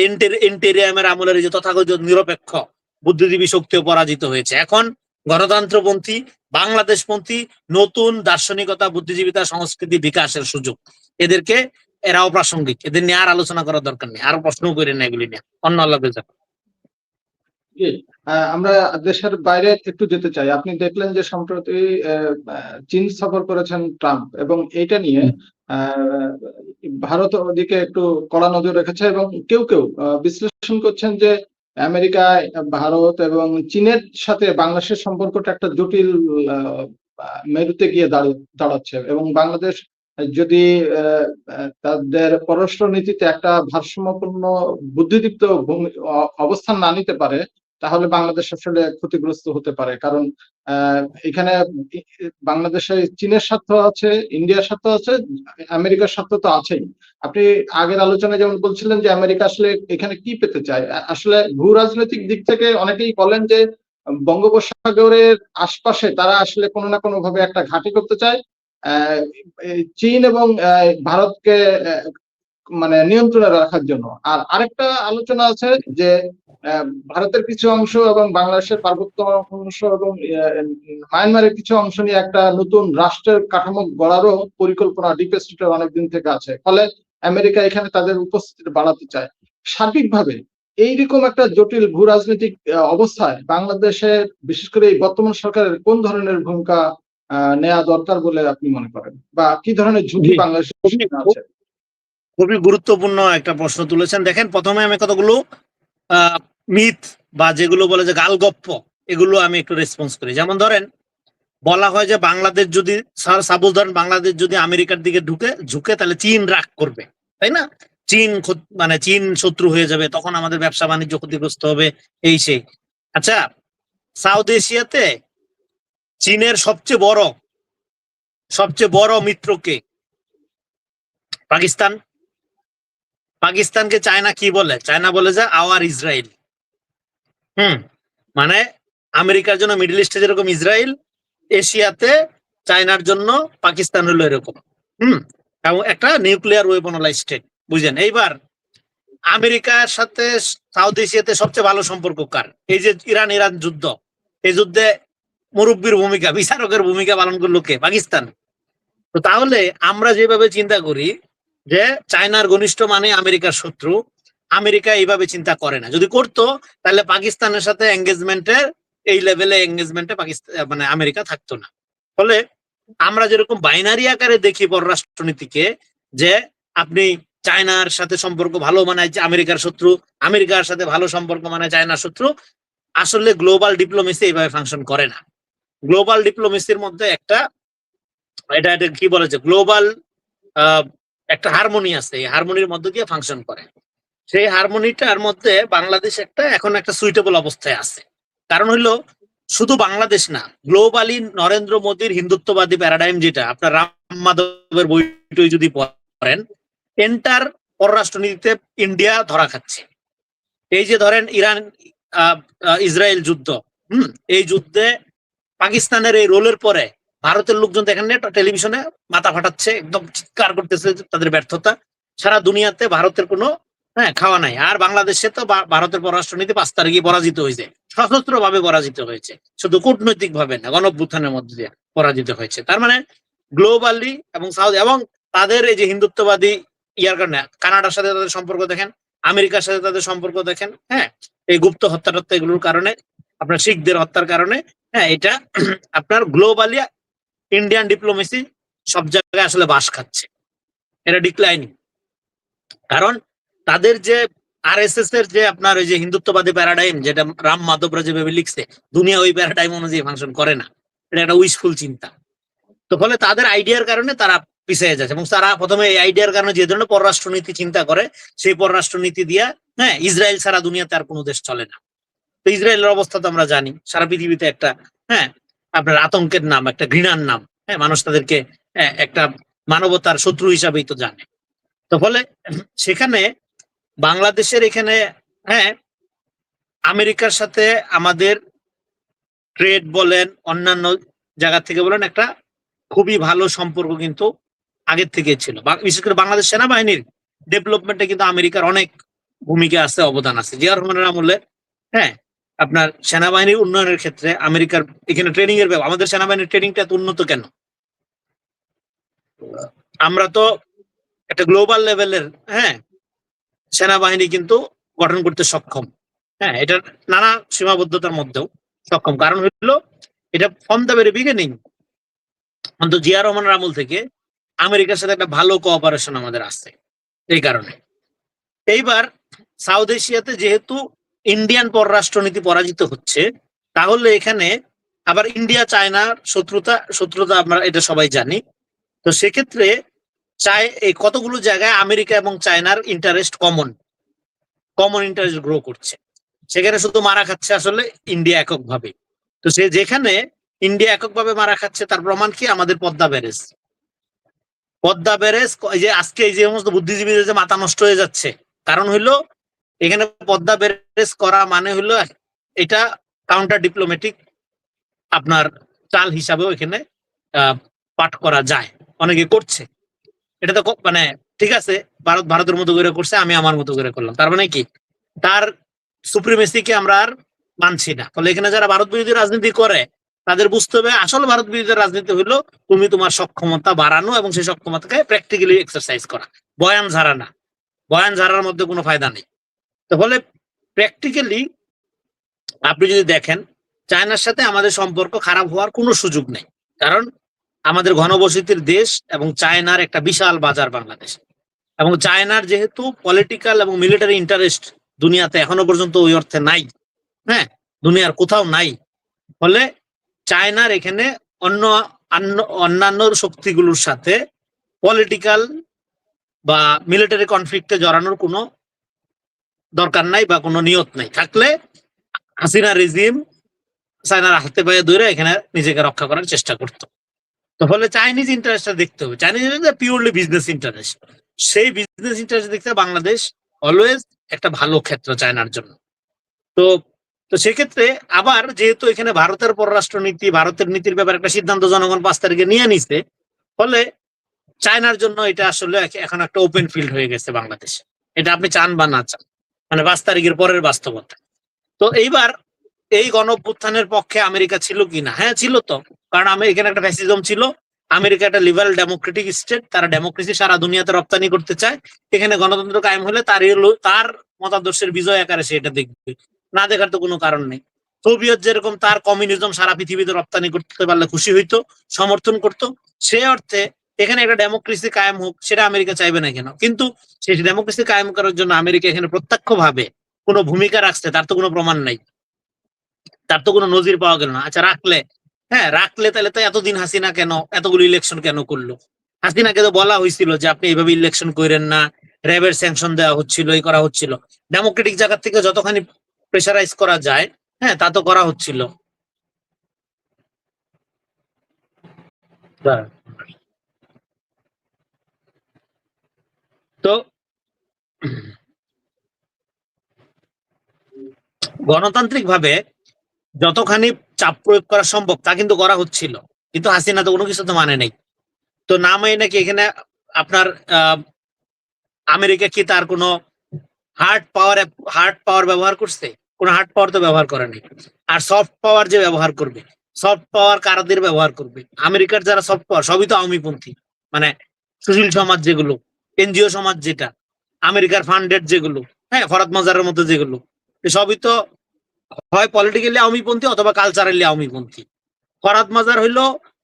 এন্টেরিয়ামের আমলের যে তথাকথিত নিরপেক্ষ বুদ্ধিজীবী শক্তিও পরাজিত হয়েছে। এখন গণতন্ত্রপন্থী, বাংলাদেশপন্থী নতুন দার্শনিকতা, বুদ্ধিজীবিতা, সংস্কৃতি বিকাশের সুযোগ। এদেরকে এরাও প্রাসঙ্গিক, এদের নিয়ে আর আলোচনা করার দরকার নেই, আরো প্রশ্ন করেন না এগুলি নিয়ে। অন্য আল্লাহ হাফেজ। আমরা দেশের বাইরে একটু যেতে চাই। আপনি দেখলেন যে সম্প্রতি চীন সফর করেছেন ট্রাম্প, এবং এইটা নিয়ে ভারত ওদিকে একটু কড়া নজর রেখেছে, এবং কেউ কেউ বিশ্লেষণ করছেন যে আমেরিকায় ভারত এবং চীনের সাথে বাংলাদেশের সম্পর্কটা একটা জটিল মেরুতে গিয়ে দাঁড়াচ্ছে, এবং বাংলাদেশ যদি তাদের পররাষ্ট্র নীতিতে একটা ভারসাম্যপূর্ণ বুদ্ধিদীপ্ত অবস্থান না নিতে পারে, তাহলে বাংলাদেশ আসলে ক্ষতিগ্রস্ত হতে পারে। কারণ এখানে বাংলাদেশে চীনের স্বার্থ আছে, ইন্ডিয়ার স্বার্থ আছে, আমেরিকার স্বার্থ তো আছেই। আপনি আগের আলোচনায় যেমন বলছিলেন যে আমেরিকা আসলে এখানে কি পেতে চায়। আসলে ভূ রাজনৈতিক দিক থেকে অনেকেই বলেন যে বঙ্গোপসাগরের আশপাশে তারা আসলে কোনো না কোনো ভাবে একটা ঘাঁটি করতে চায়, চীন এবং ভারতকে মানে নিয়ন্ত্রণে রাখার জন্য। আর আরেকটা আলোচনা আছে যে ভারতের কিছু অংশ এবং বাংলাদেশের পার্বত্য অংশ এবং মায়ানমারের কিছু অংশ নিয়ে একটা নতুন রাষ্ট্রের কাঠামো গড়ারও পরিকল্পনা ডিপ স্টেটের অনেকদিন থেকে আছে। ফলে আমেরিকা এখানে তাদের উপস্থিতি বাড়াতে চায়। সার্বিকভাবে এইরকম একটা জটিল ভূ রাজনৈতিক অবস্থায় বাংলাদেশের বিশেষ করে এই বর্তমান সরকারের কোন ধরনের ভূমিকা নেওয়া দরকার বলে আপনি মনে করেন, বা কি ধরনের ঝুঁকি বাংলাদেশের আছে? খুবই গুরুত্বপূর্ণ একটা প্রশ্ন তুলেছেন। দেখেন, প্রথমে আমি কতগুলো মিথ বা যেগুলো বলে যে গালগপ্প, এগুলো আমি একটু রেসপন্স করি। যেমন ধরেন, বলা হয় যে বাংলাদেশ যদি সাপোজ ধরেন বাংলাদেশ যদি আমেরিকার দিকে ঝুঁকে তাহলে চীন রাগ করবে, তাই না? চীন মানে চীন শত্রু হয়ে যাবে, তখন আমাদের ব্যবসা বাণিজ্য ক্ষতিগ্রস্ত হবে, এই সেই। আচ্ছা, সাউথ এশিয়াতে চীনের সবচেয়ে বড় মিত্রকে পাকিস্তান। পাকিস্তানকে চায়না কি বলে? চায়না বলে যে আওয়ার ইসরায়েল। মানে আমেরিকার জন্য মিডল ইস্টে যেরকম ইসরায়েল, এশিয়াতে চায়নার জন্য পাকিস্তান হলো এরকম। এবং একটা নিউক্লিয়ার ওয়েপনালাইজড স্টেট, বুঝলেন? এইবার আমেরিকার সাথে সাউথ এশিয়াতে সবচেয়ে ভালো সম্পর্ক কার? এই যে ইরান যুদ্ধ, এই যুদ্ধে মুরব্বীর ভূমিকা, বিচারকের ভূমিকা পালন করলো কে? পাকিস্তান। তো তাহলে আমরা যেভাবে চিন্তা করি যে চায়নার ঘনিষ্ঠ মানে আমেরিকার শত্রু, আমেরিকা এইভাবে চিন্তা করে না। যদি করতো তাহলে পাকিস্তানের সাথে এঙ্গেজমেন্টের এই লেভেলে এঙ্গেজমেন্টে পাকিস্তান মানে আমেরিকা থাকতো না। ফলে আমরা যেরকম বাইনারি আকারে দেখি পররাষ্ট্রনীতিকে, যে আপনি চায়নার সাথে সম্পর্ক ভালো মানে আমেরিকার শত্রু, আমেরিকার সাথে ভালো সম্পর্ক মানে চায়নার শত্রু, আসলে গ্লোবাল ডিপ্লোমেসি এইভাবে ফাংশন করে না। গ্লোবাল ডিপ্লোমেসির মধ্যে এটা কি বলেছে, গ্লোবাল একটা হারমোনি আছে, এই হারমোনির মধ্যে দিয়ে ফাংশন করে। সেই হারমোনিটার মধ্যে বাংলাদেশ এখন একটা সুইটেবল অবস্থায় আছে। কারণ হইলো শুধু বাংলাদেশ না, গ্লোবালি নরেন্দ্র মোদীর হিন্দুত্ববাদী প্যারাডাইম, যেটা আপনার রাম মাধবের বইটই যদি পড়েন, এন্টার পররাষ্ট্রনীতিতে ইন্ডিয়া ধরা খাচ্ছে। এই যে ধরেন ইরান ইসরায়েল যুদ্ধ, এই যুদ্ধে পাকিস্তানের এই রোলের পরে ভারতের লোকজন দেখেন টেলিভিশনে মাথা ফাটাচ্ছে, একদম চিৎকার করতেছে তাদের ব্যর্থতা। সারা দুনিয়াতে ভারতের কোনো খাওয়া নাই। আর বাংলাদেশে তো ভারতের পররাষ্ট্রনীতি 5 তারিখে পরাজিত হয়েছে, সশস্ত্র ভাবে পরাজিত হয়েছে, শুধু কূটনৈতিক ভাবে না, গণঅভ্যুত্থানের মধ্যে দিয়ে পরাজিত হয়েছে। তার মানে গ্লোবালি এবং সাউথ এবং তাদের এই যে হিন্দুত্ববাদী ইয়ার কারণে কানাডার সাথে তাদের সম্পর্ক দেখেন, আমেরিকার সাথে তাদের সম্পর্ক দেখেন, এই গুপ্ত হত্যা এগুলোর কারণে, আপনার শিখদের হত্যার কারণে, এটা আপনার গ্লোবালি ইন্ডিয়ান ডিপ্লোমেসি সব জায়গায় আসলে বাস খাচ্ছে, এটা ডিক্লাইনিং। কারণ তাদের যে আরএসএস এর যে আপনার ওই যে হিন্দুত্ববাদী প্যারাডাইম, যেটা রাম মাধবরা যেভাবে লিখছে, দুনিয়া ওই প্যারাডাইম অনুযায়ী ফাংশন করে না। এটা একটা উইশফুল চিন্তা। তো ফলে তাদের আইডিয়ার কারণে তারা পিছিয়ে যাচ্ছে, এবং তারা প্রথমে এই আইডিয়ার কারণে যে ধরনের পররাষ্ট্রনীতি চিন্তা করে, সেই পররাষ্ট্রনীতি দিয়া, হ্যাঁ, ইসরায়েল ছাড়া দুনিয়াতে আর কোনো দেশ চলে না। তো ইসরায়েলের অবস্থা তো আমরা জানি, সারা পৃথিবীতে একটা, হ্যাঁ, আপনার আতঙ্কের নাম, একটা ঘৃণার নাম। হ্যাঁ, মানুষ তাদেরকে একটা মানবতার শত্রু হিসাবেই তো জানে। তো ফলে সেখানে বাংলাদেশের এখানে, হ্যাঁ, আমেরিকার সাথে আমাদের ট্রেড বলেন, অন্যান্য জায়গা থেকে বলেন, একটা খুবই ভালো সম্পর্ক কিন্তু আগের থেকে ছিল। বিশেষ করে বাংলাদেশ সেনাবাহিনীর ডেভেলপমেন্টে কিন্তু আমেরিকার অনেক ভূমিকা আছে, অবদান আছে। জিয়া রহমানের আমলে, হ্যাঁ, আপনার সেনাবাহিনীর উন্নয়নের ক্ষেত্রে আমেরিকার এখানে ট্রেনিং এর ব্যাপার, আমাদের সেনাবাহিনীর ট্রেনিংটা এত উন্নত কেন? আমরা তো একটা গ্লোবাল লেভেলের, হ্যাঁ, সেনাবাহিনী কিন্তু গঠন করতে সক্ষম। হ্যাঁ, এটার নানা সীমাবদ্ধতার মধ্যেও সক্ষম। কারণ হলো এটা ফ্রম দ্য ভেরি বিগিনিং, অন্তত জিয়া রহমানের আমল থেকে আমেরিকার সাথে একটা ভালো কোঅপারেশন আমাদের আছে। এই কারণে এইবার সাউথ এশিয়াতে যেহেতু ইন্ডিয়ান পররাষ্ট্রনীতি পরাজিত হচ্ছে, তাহলে এখানে আবার ইন্ডিয়া চায়নার শত্রুতা আমরা এটা সবাই জানি। তো সেক্ষেত্রে এই কতগুলো জায়গায় আমেরিকা এবং চায়নার ইন্টারেস্ট কমন ইন্টারেস্ট গ্রো করছে। সেখানে শুধু মারা খাচ্ছে আসলে ইন্ডিয়া এককভাবে। তো যেখানে ইন্ডিয়া এককভাবে মারা খাচ্ছে, তার প্রমাণ কি? আমাদের পদ্মা ব্যারেজ, এই যে আজকে এই যে সমস্ত বুদ্ধিজীবীদের যে মাথা নষ্ট হয়ে যাচ্ছে, কারণ হইলো এখানে পদ্মা ব্যারেজ করা মানে হইলো এটা কাউন্টার ডিপ্লোম্যাটিক আপনার চাল হিসাবেও এখানে পাঠ করা যায়, অনেকে করছে। এটা তো মানে ঠিক আছে, ভারতের মতো করে করছে, আমি আমার মতো করে করলাম, তার মানে কি তার সুপ্রিমেসিকে আমরা আর মানছি না। ফলে এখানে যারা ভারত বিরোধী রাজনীতি করে, তাদের বুঝতে হবে আসল ভারত বিরোধী রাজনীতি হলো তুমি তোমার সক্ষমতা বাড়ানো এবং সেই সক্ষমতাকে প্র্যাকটিক্যালি এক্সারসাইজ করা, বয়ান ঝাড়া না। বয়ান ঝাড়ার মধ্যে কোনো ফায়দা নেই। তো ফলে প্র্যাকটিক্যালি আপনি যদি দেখেন, চায়নার সাথে আমাদের সম্পর্ক খারাপ হওয়ার কোনো সুযোগ নেই, কারণ আমাদের ঘনবসতির দেশ এবং চায়নার একটা বিশাল বাজার বাংলাদেশ। এবং চায়নার যেহেতু পলিটিক্যাল এবং মিলিটারি ইন্টারেস্ট দুনিয়াতে এখনো পর্যন্ত ওই অর্থে নাই, হ্যাঁ, দুনিয়ার কোথাও নাই। ফলে চায়নার এখানে অন্যান্য শক্তিগুলোর সাথে পলিটিক্যাল বা মিলিটারি কনফ্লিক্টে জড়ানোর কোনো দরকার নাই বা কোনো নিয়ত নাই। থাকলে হাসিনা রেজিম চায়নার হাতে পায়ে ধরে এখানে নিজেকে রক্ষা করার চেষ্টা করতো। তো ফলে চাইনিজ ইন্টারেস্টটা দেখতে হবে, চাইনিজ পিওরলি বিজনেস ইন্টারেস্ট। সেই বিজনেস ইন্টারেস্ট দেখতে বাংলাদেশ অলওয়েজ একটা ভালো ক্ষেত্র চায়নার জন্য। তো তো সেক্ষেত্রে আবার যেহেতু এখানে ভারতের পররাষ্ট্র নীতি, ভারতের নীতির ব্যাপারে একটা সিদ্ধান্ত জনগণ 5 তারিখে নিয়ে নিছে, ফলে চায়নার জন্য এটা আসলে এখন একটা ওপেন ফিল্ড হয়ে গেছে বাংলাদেশে। এটা আপনি চান বা না চান, মানে 5 তারিখের পরের বাস্তবতা। তো এইবার এই গণঅভ্যুত্থানের পক্ষে আমেরিকা ছিল কিনা? হ্যাঁ, ছিল তো। কারণ এখানে একটা ফ্যাসিজম ছিল, আমেরিকা একটা লিবারেল ডেমোক্রেটিক স্টেট, তারা ডেমোক্রেসি সারা দুনিয়াতে রপ্তানি করতে চায়। এখানে গণতন্ত্র কায়েম হলে তার মতাদর্শের বিজয় আকারে সে এটা দেখবে, না দেখার তো কোনো কারণ নেই। সোভিয়েত যেরকম তার কমিউনিজম সারা পৃথিবীতে রপ্তানি করতে পারলে খুশি হইতো, সমর্থন করতো, সে অর্থে এখানে একটা ডেমোক্রেসি কায়েম হোক, সেটা আমেরিকা চাইবে না কেন? কিন্তু সেই ডেমোক্রেসি কায়েম করার জন্য আমেরিকা এখানে প্রত্যক্ষভাবে কোনো ভূমিকা রাখছে তার তো কোনো প্রমাণ নাই, তার তো কোনো নজির পাওয়া গেল না। আচ্ছা, রাখলে তাহলে তো এতদিন হাসিনা কেন এতগুলো ইলেকশন কেন করলো? হাসিনাকে তো বলা হয়েছিল যে আপনি এইভাবে ইলেকশন করেন না, র্যাবের স্যাংশন দেওয়া হচ্ছিল, এই করা হচ্ছিল। ডেমোক্রেটিক জায়গা থেকে যতখানি প্রেসারাইজ করা যায়, হ্যাঁ, তা তো করা হচ্ছিল। তো গণতান্ত্রিক ভাবে যতখানি চাপ প্রয়োগ করা সম্ভব তা কিন্তু করা হচ্ছিল, কিন্তু হাসিনা তো কোনো কিছু তো মানে নেই। তো না মানে নাকি এখানে আপনার আমেরিকা কি তার কোনো হার্ড পাওয়ার ব্যবহার করছে? কোনো হার্ড পাওয়ার তো ব্যবহার করে নাই। আর সফট পাওয়ার যে ব্যবহার করবে, সফট পাওয়ার কারাদের ব্যবহার করবে? আমেরিকার যারা সফট পাওয়ার সবই তো আওয়ামীপন্থী, মানে সুশীল সমাজ যেগুলো, এনজিও সমাজ যেটা, আমেরিকার ফান্ডেড যেগুলো, হ্যাঁ, ফরাদ মাজারের মতো যেগুলো, সবই তো হয় পলিটিক্যালি আওয়ামীপন্থী অথবা কালচারালি আওয়ামীপন্থী। ফরাদ মাজার হইলো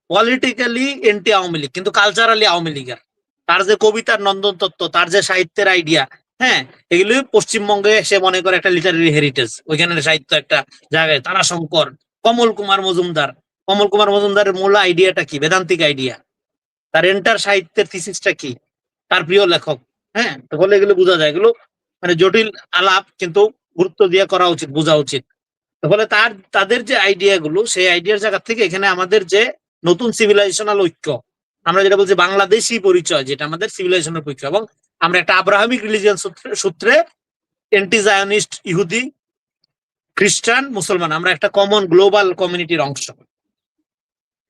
পলিটিক্যালি এন্টি আওয়ামী লীগ, কিন্তু কালচারালি আওয়ামী লীগের। তার যে কবিতার নন্দন তত্ত্ব, তার যে সাহিত্যের আইডিয়া, হ্যাঁ, এগুলি পশ্চিমবঙ্গে সে মনে করে একটা লিটারারি হেরিটেজ, ওইখানে সাহিত্য একটা জায়গায়। তারাশঙ্কর, কমল কুমার মজুমদারের মূল আইডিয়াটা কি? বেদান্তিক আইডিয়া। তার এন্টার সাহিত্যের থিসিসটা কি? তার প্রিয় লেখক। হ্যাঁ, তাহলে এগুলো বোঝা যায়। এগুলো মানে জটিল আলাপ, কিন্তু গুরুত্ব দিয়ে করা উচিত, বোঝা উচিত। তাহলে তাদের যে আইডিয়া গুলো, সেই আইডিয়ার জায়গা থেকে এখানে আমাদের যে নতুন সিভিলাইজেশনাল ঐক্য, আমরা যেটা বলছি বাংলাদেশি পরিচয়, যেটা আমাদের সিভিলাইজেশনের ঐক্য, এবং আমরা একটা আব্রাহামিক রিলিজিয়ান সূত্রে এন্টি জায়নিস্ট, ইহুদি, খ্রিস্টান, মুসলমান, আমরা একটা কমন গ্লোবাল কমিউনিটির অংশ।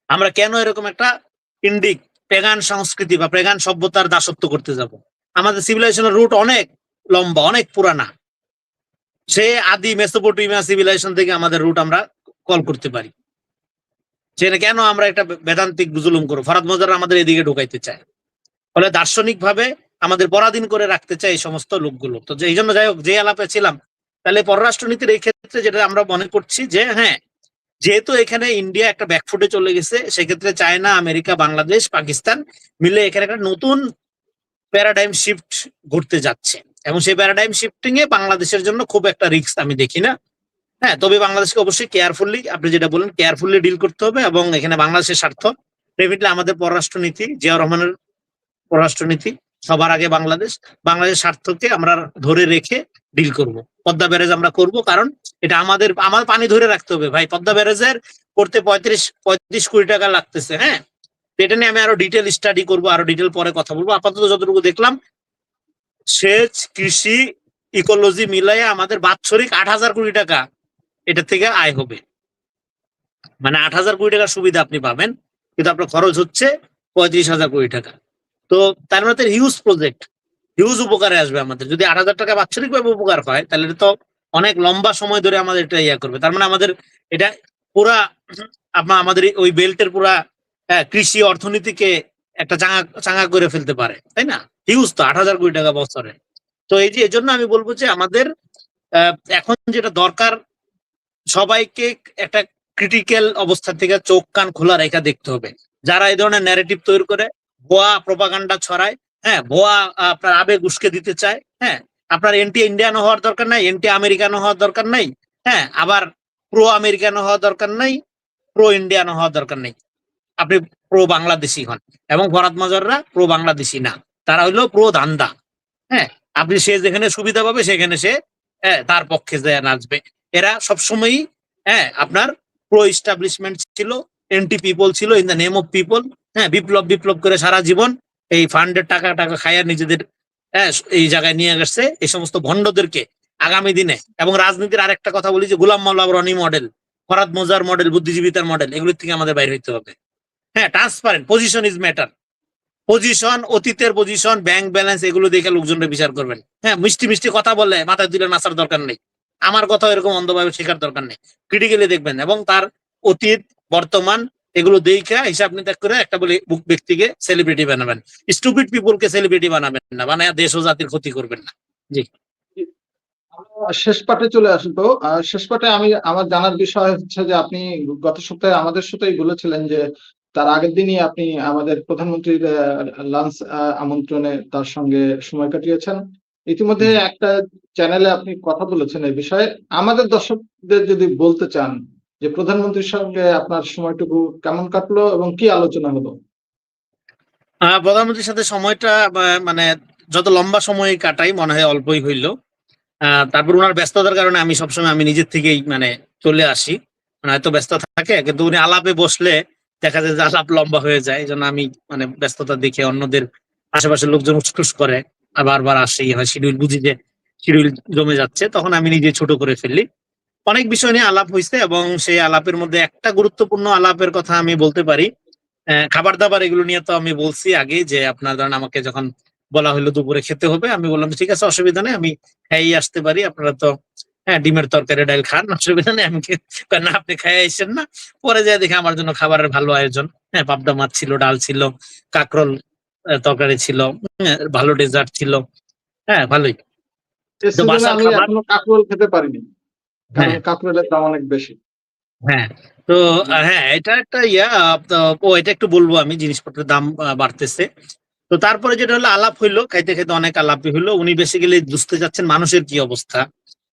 আমরা কেন এরকম একটা ইন্ডিক পেগান সংস্কৃতি বা পেগান সভ্যতার দাসত্ব করতে যাব? আমাদের সিভিলাইজেশনের রুট অনেক লম্বা, অনেক পুরানা। সে আদি মেসোপটেমিয়া সিভিলাইজেশন থেকে আমাদের রুট আমরা কল করতে পারি। সেটা কেন আমরা একটা বেদান্তিক জুলুম করবো? ফরাদ মজার আমাদের এদিকে ঢুকাইতে চায়। ফলে দার্শনিক ভাবে আমাদের পরাধীন করে রাখতে চায় এই সমস্ত লোকগুলো। তো এই জন্য যাই হোক, যে আলাপে ছিলাম, তাহলে পররাষ্ট্রনীতির এই ক্ষেত্রে যেটা আমরা মনে করছি যে হ্যাঁ, যেহেতু এখানে ইন্ডিয়া একটা ব্যাকফুটে চলে গেছে, সেক্ষেত্রে চায়না, আমেরিকা, বাংলাদেশ, পাকিস্তান মিলে এখানে একটা নতুন প্যারাডাইম শিফট ঘটতে যাচ্ছে, এবং সেই প্যারাডাইম শিফটিং এ বাংলাদেশের জন্য খুব একটা রিস্ক আমি দেখি না। হ্যাঁ, তবে বাংলাদেশকে অবশ্যই কেয়ারফুলি, আপনি যেটা বলেন, কেয়ারফুলি ডিল করতে হবে, এবং এখানে বাংলাদেশের স্বার্থ, ডেফিনেটলি আমাদের পররাষ্ট্রনীতি, জিয়াউর রহমানের পররাষ্ট্রনীতি, সবার আগে বাংলাদেশের স্বার্থকে আমরা ধরে রেখে ডিল করব। পদ্মা ব্যারেজ আমরা করব, কারণ এটা আমাদের পানি ধরে রাখতে হবে ভাই। পদ্মা ব্যারেজের করতে 35 কোটি টাকা লাগতেছে। হ্যাঁ, এটা নিয়ে আমি আরো ডিটেল স্টাডি করব, আরো ডিটেল পরে কথা বলবো। আপাতত যতটুকু দেখলাম, সেচ, কৃষি, ইকোলজি মিলাইয়া আমাদের বাৎসরিক 8,000 কোটি টাকা এটা থেকে আয় হবে। মানে 8,000 কোটি টাকার সুবিধা আপনি পাবেন, কিন্তু আপনার খরচ হচ্ছে 35,000 কোটি টাকা। তো তার মধ্যে হিউজ প্রজেক্ট, হিউজ উপকারে আসবে আমাদের। যদি 8,000 টাকা বাৎসরিক ভাবে উপকার হয়, তাহলে এটা তো অনেক লম্বা সময় ধরে আমাদের এটা ইয়া করবে। তার মানে আমাদের এটা পুরা আমাদের ওই বেল্টের পুরা কৃষি অর্থনীতিকে একটা চাঙা চাঙা করে ফেলতে পারে, তাই না? হিউজ তো 8,000 কোটি টাকা বছরে। তো এই যে, এজন্য আমি বলবো যে আমাদের এখন যেটা দরকার, সবাইকে একটা ক্রিটিক্যাল অবস্থা থেকে চোখ কান খোলা রেখা দেখতে হবে। যারা এই ধরনের ন্যারেটিভ তৈরি করে, ভুয়া প্রপাগান্ডা ছড়ায়, হ্যাঁ, ভুয়া আপনার আবেগ উস্কে দিতে চায়, হ্যাঁ, আপনার এন্টি ইন্ডিয়ানো হওয়ার দরকার নাই, এন্টি আমেরিকানো হওয়ার দরকার নাই, হ্যাঁ, আবার প্রো আমেরিকানো হওয়ার দরকার নাই, প্রো ইন্ডিয়ানো হওয়ার দরকার নেই। আপনি প্রো বাংলাদেশি হন, এবং ফরাদ মাজাররা প্রো বাংলাদেশি না, তারা হইলো প্রো ধান্দা। হ্যাঁ, আপনি সে যেখানে সুবিধা পাবে সেখানে সে তার পক্ষে যায় নাচবে। এরা সবসময়ই আপনার প্রো ইস্টাবলিশমেন্ট ছিল, এন্টি পিপল ছিল, in the name of people. হ্যাঁ, বিপ্লব করে সারা জীবন এই ফান্ডের টাকা খাইয়া নিজেদের এই জায়গায় নিয়ে গেছে। এই সমস্ত ভণ্ডদেরকে আগামী দিনে, এবং রাজনীতির আরেকটা কথা বলি যে গোলাম মাওলা Roni model, Farhad মোজার model, বুদ্ধিজীবিতার model, এগুলোর থেকে আমাদের বাইরে হইতে হবে। হ্যাঁ, transparent position is matter. Position, অতীতের পজিশন, ব্যাংক ব্যালেন্স, এগুলো দেখে লোকজনের বিচার করবেন। হ্যাঁ, মিষ্টি কথা বললে মাথায় তুলে নাচার দরকার নেই, আমার কথা এরকম অন্ধভাবে শেখার দরকার নেই। ক্রিটিক্যালি দেখবেন, এবং তার অতীত, বর্তমান, এগুলো দেখে হিসাব নিকাশ করে একটা বলে ব্যক্তিকে সেলিব্রিটি বানাবেন। স্টুপিড পিপলকে সেলিব্রিটি বানাবেন না, বানায় দেশ ও জাতির ক্ষতি করবেন না। জি, শেষ পার্টে চলে আসুন। তো শেষ পার্টে আমার জানার বিষয় হচ্ছে যে আপনি গত সপ্তাহে আমাদের সাথেই বলেছিলেন যে তার আগের দিনই আপনি আমাদের প্রধানমন্ত্রীর লাঞ্চ আমন্ত্রণে তার সঙ্গে সময় কাটিয়েছেন। ইতিমধ্যে একটা চ্যানেলে আপনি কথা বলেছেন এই বিষয়ে। আমাদের দর্শকদের যদি বলতে চান যে প্রধানমন্ত্রীর সঙ্গে আপনার সময়টুকু কেমন কাটলো এবং কি আলোচনা হলো? প্রধানমন্ত্রীর সাথে সময়টা মানে যত লম্বা সময় কাটাই মনে হয় অল্পই হইল। তারপর ওনার ব্যস্ততার কারণে আমি সবসময় আমি নিজের থেকেই মানে চলে আসি, মানে হয়তো ব্যস্ত থাকে, কিন্তু উনি আলাপে বসলে দেখা যায় যে আলাপ লম্বা হয়ে যায়। এই জন্য আমি মানে ব্যস্ততা দেখে অন্যদের আশেপাশের লোকজন উসখুস করে বারবার আসি, হয় শিডিউল বুঝি যে শিডিউল জমে যাচ্ছে, তখন আমি নিজে ছোট করে ফেলি। অনেক বিষয় নিয়ে আলাপ হয়েছে, এবং সেই আলাপের মধ্যে একটা গুরুত্বপূর্ণ আলাপের কথা আমি বলতে পারি। খাবার দাবার এগুলো নিয়ে তো আমি বলছি আগে যে আপনার ধরেন আমাকে যখন বলা হলো দুপুরে খেতে হবে, আমি বললাম ঠিক আছে, অসুবিধা নেই, আমি খাইয়ে আসতে পারি, আপনারা তো ডিমের তরকারি ডাল খান, অসুবিধা নেই। আমি না, আপনি খাইয়ে আসছেন না। পরে যাই দেখে আমার জন্য খাবারের ভালো আয়োজন। হ্যাঁ, পাবদা মাছ ছিল, ডাল ছিল, কাঁকরোল তরকারি ছিল, ভালো ডেজার্ট ছিল। হ্যাঁ, ভালোই। এই তো সিজনে বাসার আমি খাবার। এখনো কাঁকরোল খেতে পারিনি, কারণ হ্যাঁ, কাঁকরোলের দাম অনেক বেশি। হ্যাঁ। তো হ্যাঁ, এটা একটা তো এটা একটু বলবো আমি, জিনিসপত্রের দাম বাড়তেছে। তো তারপরে যেটা হলো আলাপ হইলো, খাইতে খাইতে অনেক আলাপই হইলো। উনি বেসিক্যালি বুঝতে চাচ্ছেন মানুষের কি অবস্থা,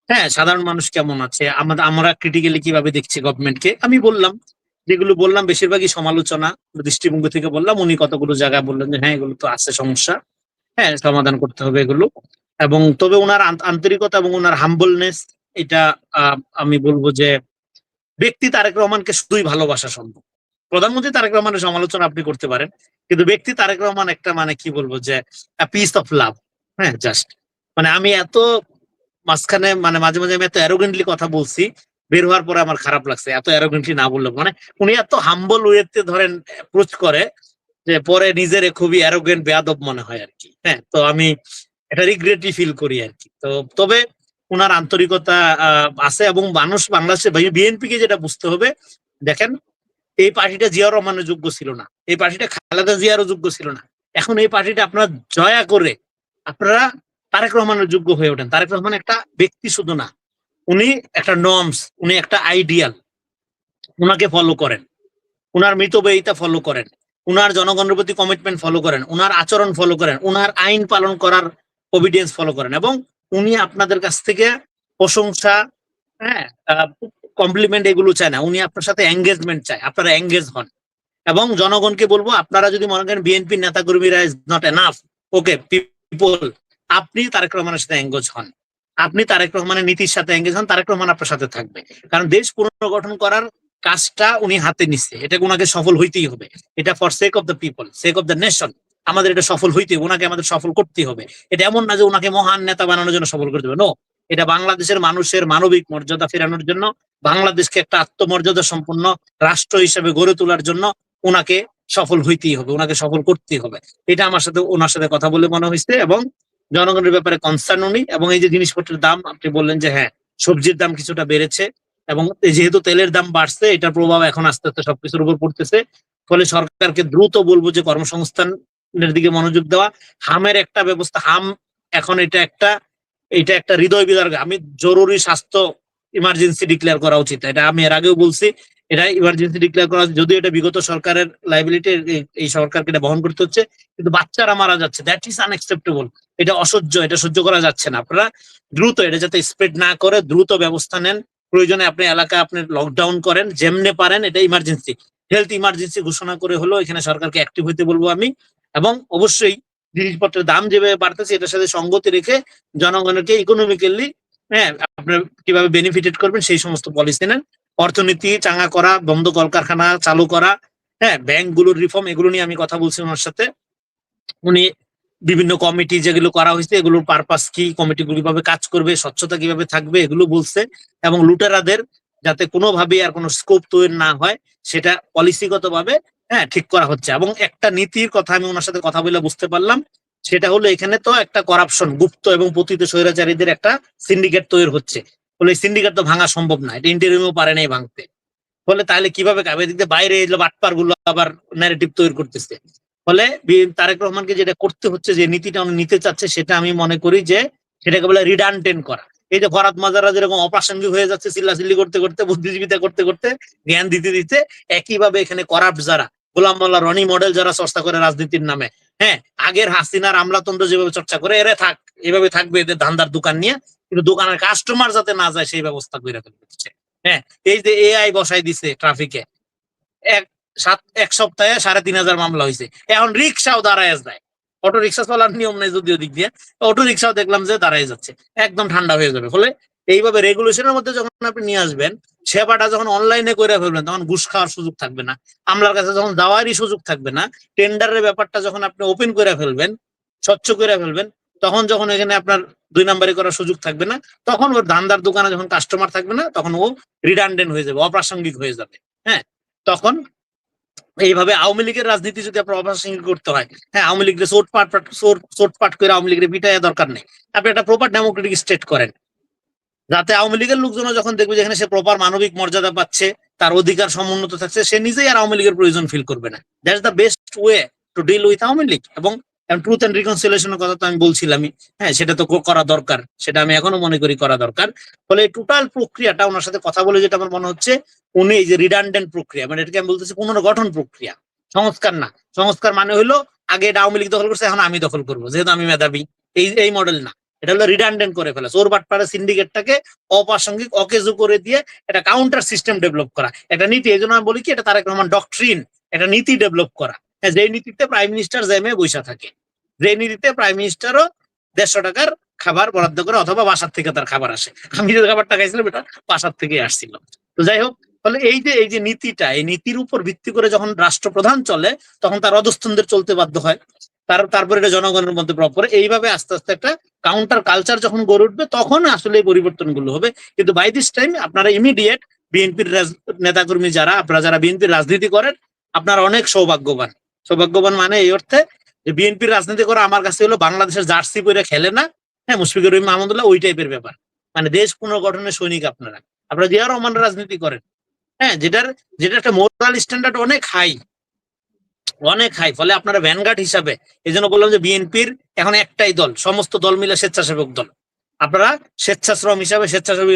হ্যাঁ, সাধারণ মানুষ কেমন আছে, আমরা ক্রিটিক্যালি কিভাবে দেখছি গভর্নমেন্টকে। আমি বললাম, যেগুলো বললাম বেশিরভাগই সমালোচনা দৃষ্টিভঙ্গি থেকে বললাম। উনি কতগুলো জায়গায় বললেন যে হ্যাঁ এগুলো তো আছে সমস্যা, হ্যাঁ সমাধান করতে হবে এগুলো। এবং তবে ওনার আন্তরিকতা এবং ওনার হাম্বলনেস, এটা আমি বলবো যে ব্যক্তি তারেক রহমানকে শুধুই ভালোবাসা সম্ভব। প্রধানমন্ত্রী তারেক রহমানের সমালোচনা আপনি করতে পারেন, কিন্তু ব্যক্তি তারেক রহমান একটা মানে কি বলবো যে পিস অফ লাভ। হ্যাঁ জাস্ট মানে আমি এত মাঝখানে মানে মাঝে মাঝে আমি এত অ্যারোগেন্টলি কথা বলছি, বের হওয়ার পরে আমার খারাপ লাগছে এত অ্যারোগেন্টলি না বললে। মানে উনি এত হাম্বল ওয়েতে ধরেন অ্যাপ্রোচ করে যে পরে নিজের খুবই অ্যারোগেন্ট বেয়াদব মনে হয় আর কি। হ্যাঁ, তো আমি এটা রিগ্রেটই ফিল করি আর কি। তো তবে ওনার আন্তরিকতা আছে। এবং মানুষ বাংলাদেশে বিএনপি কে যেটা বুঝতে হবে, দেখেন এই পার্টিটা জিয়াউর রহমানের যোগ্য ছিল না, এই পার্টিটা খালেদা জিয়ারও যোগ্য ছিল না। এখন এই পার্টিটা আপনারা জয়া করে আপনারা তারেক রহমানের যোগ্য হয়ে ওঠেন। তারেক রহমান একটা ব্যক্তি শুধু না, উনি একটা নর্মস, উনি একটা আইডিয়াল। উনাকে ফলো করেন, উনার মিতব্যয়িতা ফলো করেন, উনার জনগণের প্রতি কমিটমেন্ট ফলো করেন, উনার আচরণ ফলো করেন, উনার আইন পালন করার অবিডিয়েন্স ফলো করেন। এবং উনি আপনাদের কাছ থেকে প্রশংসা, হ্যাঁ, কমপ্লিমেন্ট এগুলো চায় না। উনি আপনার সাথে এঙ্গেজমেন্ট চায়, আপনারা এঙ্গেজ হন। এবং জনগণকে বলবো, আপনারা যদি মনে করেন বিএনপি নেতাকর্মীরা is not enough, okay people, আপনি তারেক রহমানের সাথে এঙ্গেজ হন, আপনি তারেক রহমানের নীতির সাথে এঙ্গেজ হন, তারেক রহমান আপনার সাথে থাকবে। কারণ দেশ পুনর্গঠন করার কাজটা উনি হাতে নিচ্ছে, এটা ওনাকে সফল হইতেই হবে। এটা for sake of the people, sake of the nation, আমাদের এটা সফল হইতে হবে, ওনাকে আমাদের সফল করতেই হবে। এটা এমন না যে ওনাকে মহান নেতা বানানোর জন্য সফল করতে হবে, নো, এটা বাংলাদেশের মানুষের মানবিক মর্যাদা ফেরানোর জন্য, বাংলাদেশকে একটা আত্মমর্যাদা সম্পন্ন রাষ্ট্র হিসেবে গড়ে তোলার জন্য ওনাকে সফল হইতেই হবে, ওনাকে সফল করতেই হবে। এটা আমার সাথে ওনার সাথে কথা বলে মনে হয়েছে। এবং জনগণের ব্যাপারে কনসার্ন উনি। এবং এই যে জিনিসপত্রের দাম আপনি বললেন যে হ্যাঁ সবজির দাম কিছুটা বেড়েছে, এবং যেহেতু তেলের দাম বাড়ছে এটার প্রভাব এখন আস্তে আস্তে সবকিছুর উপর পড়তেছে। ফলে সরকারকে দ্রুত বলবো যে কর্মসংস্থানের দিকে মনোযোগ দেওয়া, হামের একটা ব্যবস্থা। হাম এখন এটা একটা হৃদয় বিদারক। আমি জরুরি স্বাস্থ্য ইমার্জেন্সি ডিক্লেয়ার করা উচিত, এটা আমি এর আগেও বলছি। এটা ইমার্জেন্সি ডিক্লেয়ার করা, যদিও এটা বিগত সরকারের লাইবিলিটি, এই সরকারকে এটা বহন করতে হচ্ছে, কিন্তু বাচ্চারা মারা যাচ্ছে, দ্যাট ইজ আনএক্সেপ্টেবল। এটা অসহ্য, এটা সহ্য করা যাচ্ছে না। আপনারা দ্রুত এটা যাতে স্প্রেড না করে দ্রুত ব্যবস্থা নেন। প্রয়োজনে আপনি এলাকা আপনি লকডাউন করেন যেমনে পারেন, এটা ইমার্জেন্সি, হেলথ ইমার্জেন্সি ঘোষণা করে হলো এখানে সরকারকে অ্যাক্টিভ হইতে বলবো আমি। এবং অবশ্যই জিনিসপত্রের দাম যেভাবে বাড়তেছে এটার সাথে সঙ্গতি রেখে জনগণকে ইকোনমিক্যালি, হ্যাঁ, আপনার কিভাবে বেনিফিটেড করবেন সেই সমস্ত পলিসি নেন। অর্থনীতি চাঙ্গা করা, বন্ধ কলকারখানা চালু করা, হ্যাঁ, ব্যাংকগুলোর রিফর্ম, এগুলো নিয়ে আমি কথা বলছি ওনার সাথে। উনি বিভিন্ন কমিটি যেগুলো করা হয়েছে এগুলোর পারপাস কি, কমিটিগুলো কিভাবে কাজ করবে, স্বচ্ছতা কিভাবে থাকবে, এগুলো বলছে। এবং লুটেরাদের যাতে কোনোভাবে আর কোনো স্কোপ তৈরি না হয় সেটা পলিসিগত ভাবে, হ্যাঁ, ঠিক করা হচ্ছে। এবং একটা নীতির কথা আমি ওনার সাথে কথা বলে বুঝতে পারলাম, সেটা হলো এখানে তো একটা করাপশন, গুপ্ত এবং পতিত স্বৈরাচারীদের একটা সিন্ডিকেট তৈরি হচ্ছে। বলে এই সিন্ডিকেট তো ভাঙা সম্ভব না, এটা ইন্টারিমেও পারে নাই ভাঙতে। ফলে তাহলে কিভাবে এদিক দিয়ে বাইরে এলো বাটপার গুলো আবার ন্যারেটিভ তৈরি করতেছে। ফলে তারেক রহমানকে যেটা করতে হচ্ছে, যে নীতিটা উনি নিতে চাচ্ছে, সেটা আমি মনে করি যে সেটাকে বলে রিডান্ডেন্ট করা। এই যে ফরাদ মাজারা যেরকম অপ্রাসঙ্গিক হয়ে যাচ্ছে, চিল্লাচিল্লি করতে করতে, বুদ্ধিজীবিতা করতে করতে, জ্ঞান দিতে দিতে, একইভাবে এখানে করাপ্ট যারা, গোলাম মোল্লা রনি মডেল যারা চর্চা করে রাজনীতির নামে, হ্যাঁ, আগের হাসিনার আমলাতন্ত্র যেভাবে চর্চা করে, এরা থাক, এভাবে থাকবে এদের ধান্দার দোকান নিয়ে, কিন্তু দোকানের কাস্টমার যাতে না যায় সেই ব্যবস্থা করে ফেলছে। হ্যাঁ, এই যে এআই বসাই দিছে ট্রাফিকে, এক সপ্তাহে ৩,৫০০ মামলা হয়েছে। এখন রিক্সাও দাঁড়ায় যায়, অটো রিক্সা চলার নিয়ম নেই যদিও দিক দিয়ে, অটো রিক্সাও দেখলাম যে দাঁড়ায় যাচ্ছে, একদম ঠান্ডা হয়ে যাবে। ফলে এইভাবে রেগুলেশনের মধ্যে যখন আপনি নিয়ে আসবেন, সেবাটা যখন অনলাইনে করে ফেলবেন, তখন ঘুষ খাওয়ার সুযোগ থাকবে না, আমলার কাছে যখন যাওয়ারই সুযোগ থাকবে না, টেন্ডারের ব্যাপারটা যখন আপনি ওপেন করে ফেলবেন, স্বচ্ছ করে ফেলবেন, তখন যখন এখানে আপনার ২ নাম্বারি করার সুযোগ থাকবে না, তখন ওর ধান্দার দোকানে যখন কাস্টমার থাকবে না, তখন ও রিডান্ডেন্ট হয়ে যাবে, অপ্রাসঙ্গিক হয়ে যাবে। হ্যাঁ, তখন এইভাবে আওয়ামী লীগের রাজনীতি যদি আপনার অপ্রাসঙ্গিক করতে হয়, হ্যাঁ, আওয়ামী লীগের চোটপাট করে আওয়ামী লীগের পিটাইয়া দরকার নেই। আপনি একটা প্রপার ডেমোক্রেটিক স্টেট করেন, যাতে আওয়ামী লীগের লোকজন যখন দেখবে যেখানে সে প্রপার মানবিক মর্যাদা পাচ্ছে, তার অধিকার সমুন্নত থাকছে, সে নিজেই আর আওয়ামী লীগের প্রয়োজন ফিল করবে না। That's the best way to deal with Awami League. এবং ট্রুথ এন্ড রিকনসিলিয়েশনের কথা তো আমি বলছিলামই, হ্যাঁ, সেটা তো করা দরকার, সেটা আমি এখনো মনে করি করা দরকার। ফলে টোটাল প্রক্রিয়াটা ওনার সাথে কথা বলে যেটা আমার মনে হচ্ছে, উনি এই যে রিডান্ডেন্ট প্রক্রিয়া, মানে এটাকে আমি বলতেছি পুনর্গঠন প্রক্রিয়া, সংস্কার না। সংস্কার মানে হলো আগে এটা আওয়ামী লীগ দখল করছে, এখন আমি দখল করবো যেহেতু আমি মেধাবী। এই মডেল না, এটা হলো রিডান্ডেন্ট করে ফেলা, চোর বাটপাড়া সিন্ডিকেটটাকে অপ্রাসঙ্গিক অকেজু করে দিয়ে একটা কাউন্টার সিস্টেম ডেভেলপ করা, একটা নীতি। এই জন্য আমি বলি কি, এটা তারেক রহমান ডক্ট্রিন, একটা নীতি ডেভেলপ করা। হ্যাঁ, যে নীতিতে প্রাইম মিনিস্টার জেমে বৈশা থাকে, যে নীতিতে প্রাইম মিনিস্টারও 150 টাকার খাবার বরাদ্দ করে, অথবা বাসার থেকে তার খাবার আসে। আমি যে খাবারটা খাইছিলাম এটা বাসার থেকে আসছিল। তো যাই হোক, ফলে এই যে নীতিটা, এই নীতির উপর ভিত্তি করে যখন রাষ্ট্রপ্রধান চলে, তখন তার অধস্তনদের চলতে বাধ্য হয়। তারপরে এটা জনগণের মধ্যে প্রভাব পড়ে। এইভাবে আস্তে আস্তে একটা কাউন্টার কালচার যখন গড়ে উঠবে, তখন আসলে এই পরিবর্তনগুলো হবে। কিন্তু বাই দিস টাইম আপনারা ইমিডিয়েট বিএনপির নেতাকর্মী যারা, আপনারা যারা বিএনপির রাজনীতি করেন, আপনারা অনেক সৌভাগ্যবান। সৌভাগ্যবান মানে এই অর্থে যে বিএনপির রাজনীতি করা আমার কাছে হলো বাংলাদেশের জার্সি পরে খেলে না, হ্যাঁ, মুশফিকুর রহিম মাহমুদুল্লাহ ওই টাইপের ব্যাপার। মানে দেশ পুনর্গঠনের সৈনিক আপনারা। আপনারা জিয়া রহমানের রাজনীতি করেন, হ্যাঁ, যেটা একটা মোরাল স্ট্যান্ডার্ড অনেক হাই, অনেক হাই। ফলে আপনারা ভ্যানগার্ড হিসাবে, এই জন্য বললাম যে বিএনপির এখন একটাই দল, সমস্ত দল মিলে স্বেচ্ছাসেবক দল। আপনারা স্বেচ্ছাসেবী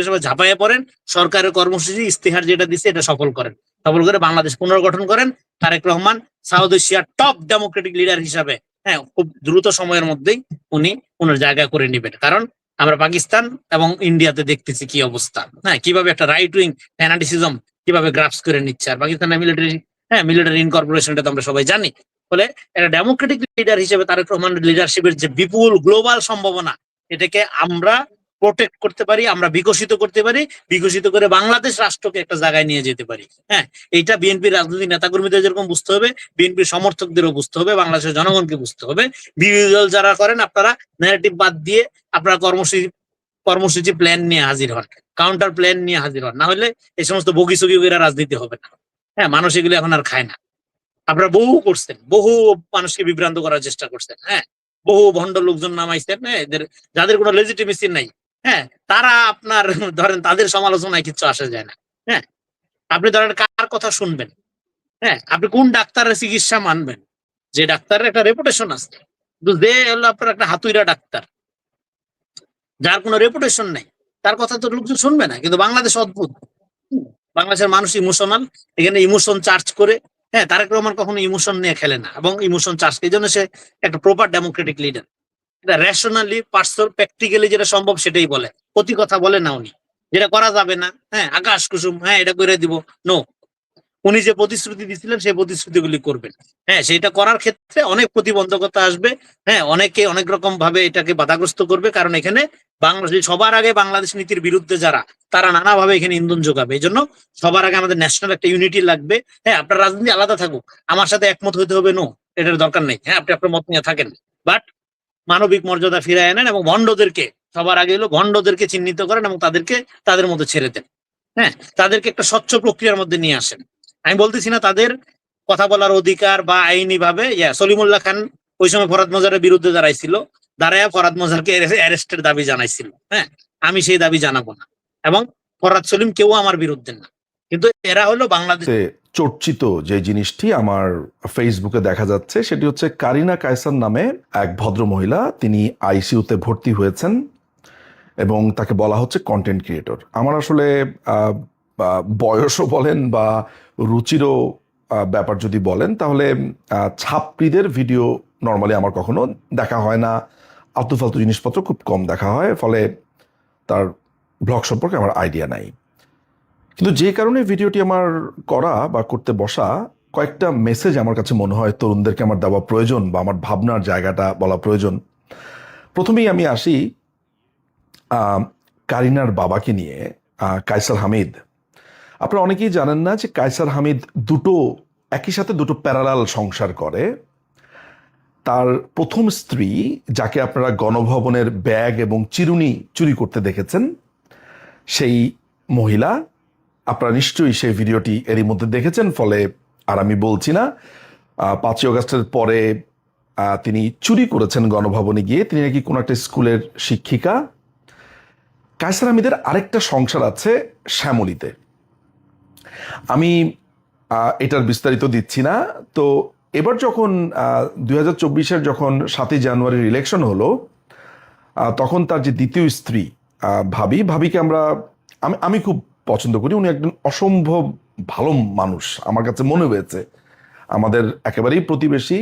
হিসাবে ঝাঁপাইয়ে পড়েন, সরকারের কর্মসূচি ইস্তেহার যেটা দিচ্ছে এটা সফল করেন, সফল করে বাংলাদেশ পুনর্গঠন করেন। তারেক রহমান সাউথ এশিয়ার টপ ডেমোক্রেটিক লিডার হিসাবে, হ্যাঁ, খুব দ্রুত সময়ের মধ্যেই উনি ওনার জায়গা করে নেবেন। কারণ আমরা পাকিস্তান এবং ইন্ডিয়াতে দেখতেছি কি অবস্থা, হ্যাঁ, কিভাবে একটা রাইট উইং ফ্যানাটিসিজম কিভাবে গ্রাফস করে নিচ্ছে। আর পাকিস্তানের মিলিটারি ইনকর্পোরেশনটা তো আমরা সবাই জানি। ফলে একটা ডেমোক্রেটিক লিডার হিসেবে তারেক রহমানের লিডারশিপের যে বিপুল গ্লোবাল সম্ভাবনা, এটাকে আমরা প্রোটেক্ট করতে পারি, আমরা বিকশিত করতে পারি, বিকশিত করে বাংলাদেশ রাষ্ট্রকে একটা জায়গায় নিয়ে যেতে পারি। হ্যাঁ, এইটা বিএনপির রাজনৈতিক নেতাকর্মীদের যেরকম বুঝতে হবে, বিএনপির সমর্থকদেরও বুঝতে হবে, বাংলাদেশের জনগণকে বুঝতে হবে। বিরোধী দল যারা করেন, আপনারা ন্যারেটিভ বাদ দিয়ে আপনারা কর্মসূচি প্ল্যান নিয়ে হাজির হন, কাউন্টার প্ল্যান নিয়ে হাজির হন। না হলে এই সমস্ত বগিসগি রাজনীতি হবে না। হ্যাঁ, মানুষ এগুলো এখন আর খায় না। আপনারা বহু করছেন, বহু মানুষকে বিভ্রান্ত করার চেষ্টা করছেন, হ্যাঁ, বহু ভণ্ড লোকজন নামাইছেন, হ্যাঁ, যাদের কোনো লেজিটিমেসি নাই, হ্যাঁ, তারা আপনার ধরেন তাদের সমালোচনায় কিছু আসা যায় না। হ্যাঁ, আপনি ধরেন কার কথা শুনবেন, হ্যাঁ, আপনি কোন ডাক্তারের চিকিৎসা মানবেন, যে ডাক্তারের একটা রেপুটেশন আছে। কিন্তু যে হলো আপনার একটা হাতুইরা ডাক্তার, যার কোনো রেপুটেশন নেই, তার কথা তো লোকজন শুনবে না। কিন্তু বাংলাদেশ অদ্ভুত, বাংলাদেশের মানুষ ইমোশনাল, এখানে ইমোশন চার্জ করে। হ্যাঁ, তারেক রহমান কখনো ইমোশন নিয়ে খেলে না, এবং ইমোশন চার্জ, এই জন্য সে একটা প্রপার ডেমোক্রেটিক লিডার। এটা রেশনালি প্র্যাকটিক্যালি যেটা সম্ভব সেটাই বলে, প্রতি কথা বলে না উনি। যেটা করা যাবে না, হ্যাঁ, আকাশ কুসুম, হ্যাঁ, এটা করে দিব, নো। উনি যে প্রতিশ্রুতি দিচ্ছিলেন সেই প্রতিশ্রুতিগুলি করবেন। হ্যাঁ, সেটা করার ক্ষেত্রে অনেক প্রতিবন্ধকতা আসবে। হ্যাঁ, অনেকে অনেক রকম ভাবে এটাকে বাধাগ্রস্ত করবে, কারণ এখানে বাংলাদেশ সবার আগে বাংলাদেশ নীতির বিরুদ্ধে যারা, তারা নানাভাবে এখানে ইন্ধন যোগাবে। এই জন্য সবার আগে আমাদের ন্যাশনাল একটা ইউনিটি লাগবে। হ্যাঁ, আপনার রাজনীতি আলাদা থাকুক, আমার সাথে একমত হইতে হবে, নো, এটার দরকার নেই। হ্যাঁ, আপনি আপনার মত নিয়ে থাকেন, বাট মানবিক মর্যাদা ফিরায় আনেন, এবং ভণ্ডদেরকে, সবার আগে হলো ভণ্ডদেরকে চিহ্নিত করেন এবং তাদেরকে তাদের মধ্যে ছেড়ে দেন। হ্যাঁ, তাদেরকে একটা স্বচ্ছ প্রক্রিয়ার মধ্যে নিয়ে আসেন। আমি বলতেছি না তাদের কথা বলার অধিকার বা আইনি ভাবে, সলিমুল্লাহ খান ওই সময় ফরহাদ মজারের বিরুদ্ধে দাঁড়াইছিল, দাঁড়ায় ফরহাদ মজারকে অ্যারেস্টের দাবি জানাইছিল। হ্যাঁ, আমি সেই দাবি জানাবো না, এবং ফরহাদ সলিম কেউ আমার বিরুদ্ধে না। কিন্তু এরা হলো বাংলাদেশ চর্চিত যে জিনিসটি আমার ফেসবুকে দেখা যাচ্ছে, সেটি হচ্ছে কারিনা কায়সার নামে এক ভদ্র মহিলা, তিনি আইসিইউতে ভর্তি হয়েছেন এবং তাকে বলা হচ্ছে কন্টেন্ট ক্রিয়েটর। আমার আসলে বয়সও বলেন বা রুচিরও ব্যাপার যদি বলেন, তাহলে ছাত্রীদের ভিডিও নর্মালি আমার কখনো দেখা হয় না, আলতু ফালতু জিনিসপত্র খুব কম দেখা হয়, ফলে তার ব্লগ সম্পর্কে আমার আইডিয়া নাই। কিন্তু যে কারণে ভিডিওটি আমার করা বা করতে বসা, কয়েকটা মেসেজ আমার কাছে মনে হয় তরুণদেরকে আমার দেওয়া প্রয়োজন বা আমার ভাবনার জায়গাটা বলা প্রয়োজন। প্রথমেই আমি আসি কারিনার বাবাকে নিয়ে, কায়সার হামিদ। আপনারা অনেকেই জানেন না যে কায়সার হামিদ একই সাথে দুটো প্যারালাল সংসার করে। তার প্রথম স্ত্রী, যাকে আপনারা গণভবনের ব্যাগ এবং চিরুনি চুরি করতে দেখেছেন, সেই মহিলা, আপনারা নিশ্চয়ই সেই ভিডিওটি এরই মধ্যে দেখেছেন, ফলে আর আমি বলছি না। 5ই আগস্টের পরে তিনি চুরি করেছেন গণভবনে গিয়ে, তিনি নাকি কোনো একটা স্কুলের শিক্ষিকা। কায়সার হামিদের আরেকটা সংসার আছে শ্যামলীতে, আমি এটার বিস্তারিত দিচ্ছি না। তো এবার যখন 2024-এর যখন 7ই জানুয়ারির ইলেকশন হলো, তখন তার যে দ্বিতীয় স্ত্রী ভাবিকে আমি খুব পছন্দ করি। উনি একজন অসম্ভব ভালো মানুষ আমার কাছে মনে হয়েছে। আমাদের একেবারেই প্রতিবেশী,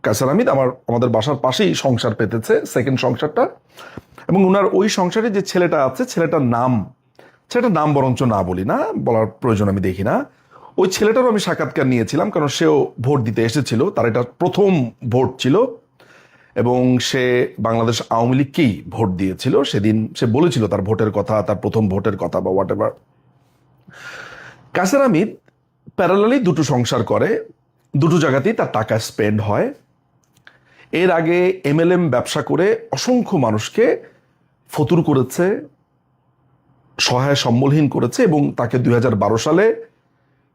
কায়সার হামিদ আমাদের বাসার পাশেই সংসার পেতেছে, সেকেন্ড সংসারটা। এবং ওনার ওই সংসারে যে ছেলেটা আছে, ছেলেটার নাম বরঞ্চ না বলি না, বলার প্রয়োজন আমি দেখি না। ওই ছেলেটারও আমি সাক্ষাৎকার নিয়েছিলাম, কারণ সেও ভোট দিতে এসেছিল, তার এটা প্রথম ভোট ছিল এবং সে বাংলাদেশ আওয়ামী লীগকেই ভোট দিয়েছিল। সেদিন সে বলেছিল তার ভোটের কথা, তার প্রথম ভোটের কথা বা whatever. Kaiser Hamid parallelly দুটো সংসার করে, দুটো জায়গাতেই তার টাকা স্পেন্ড হয়। এর আগে MLM ব্যবসা করে অসংখ্য মানুষকে ফতুর করেছে, সহায় সম্বলহীন করেছে এবং তাকে 2012 সালে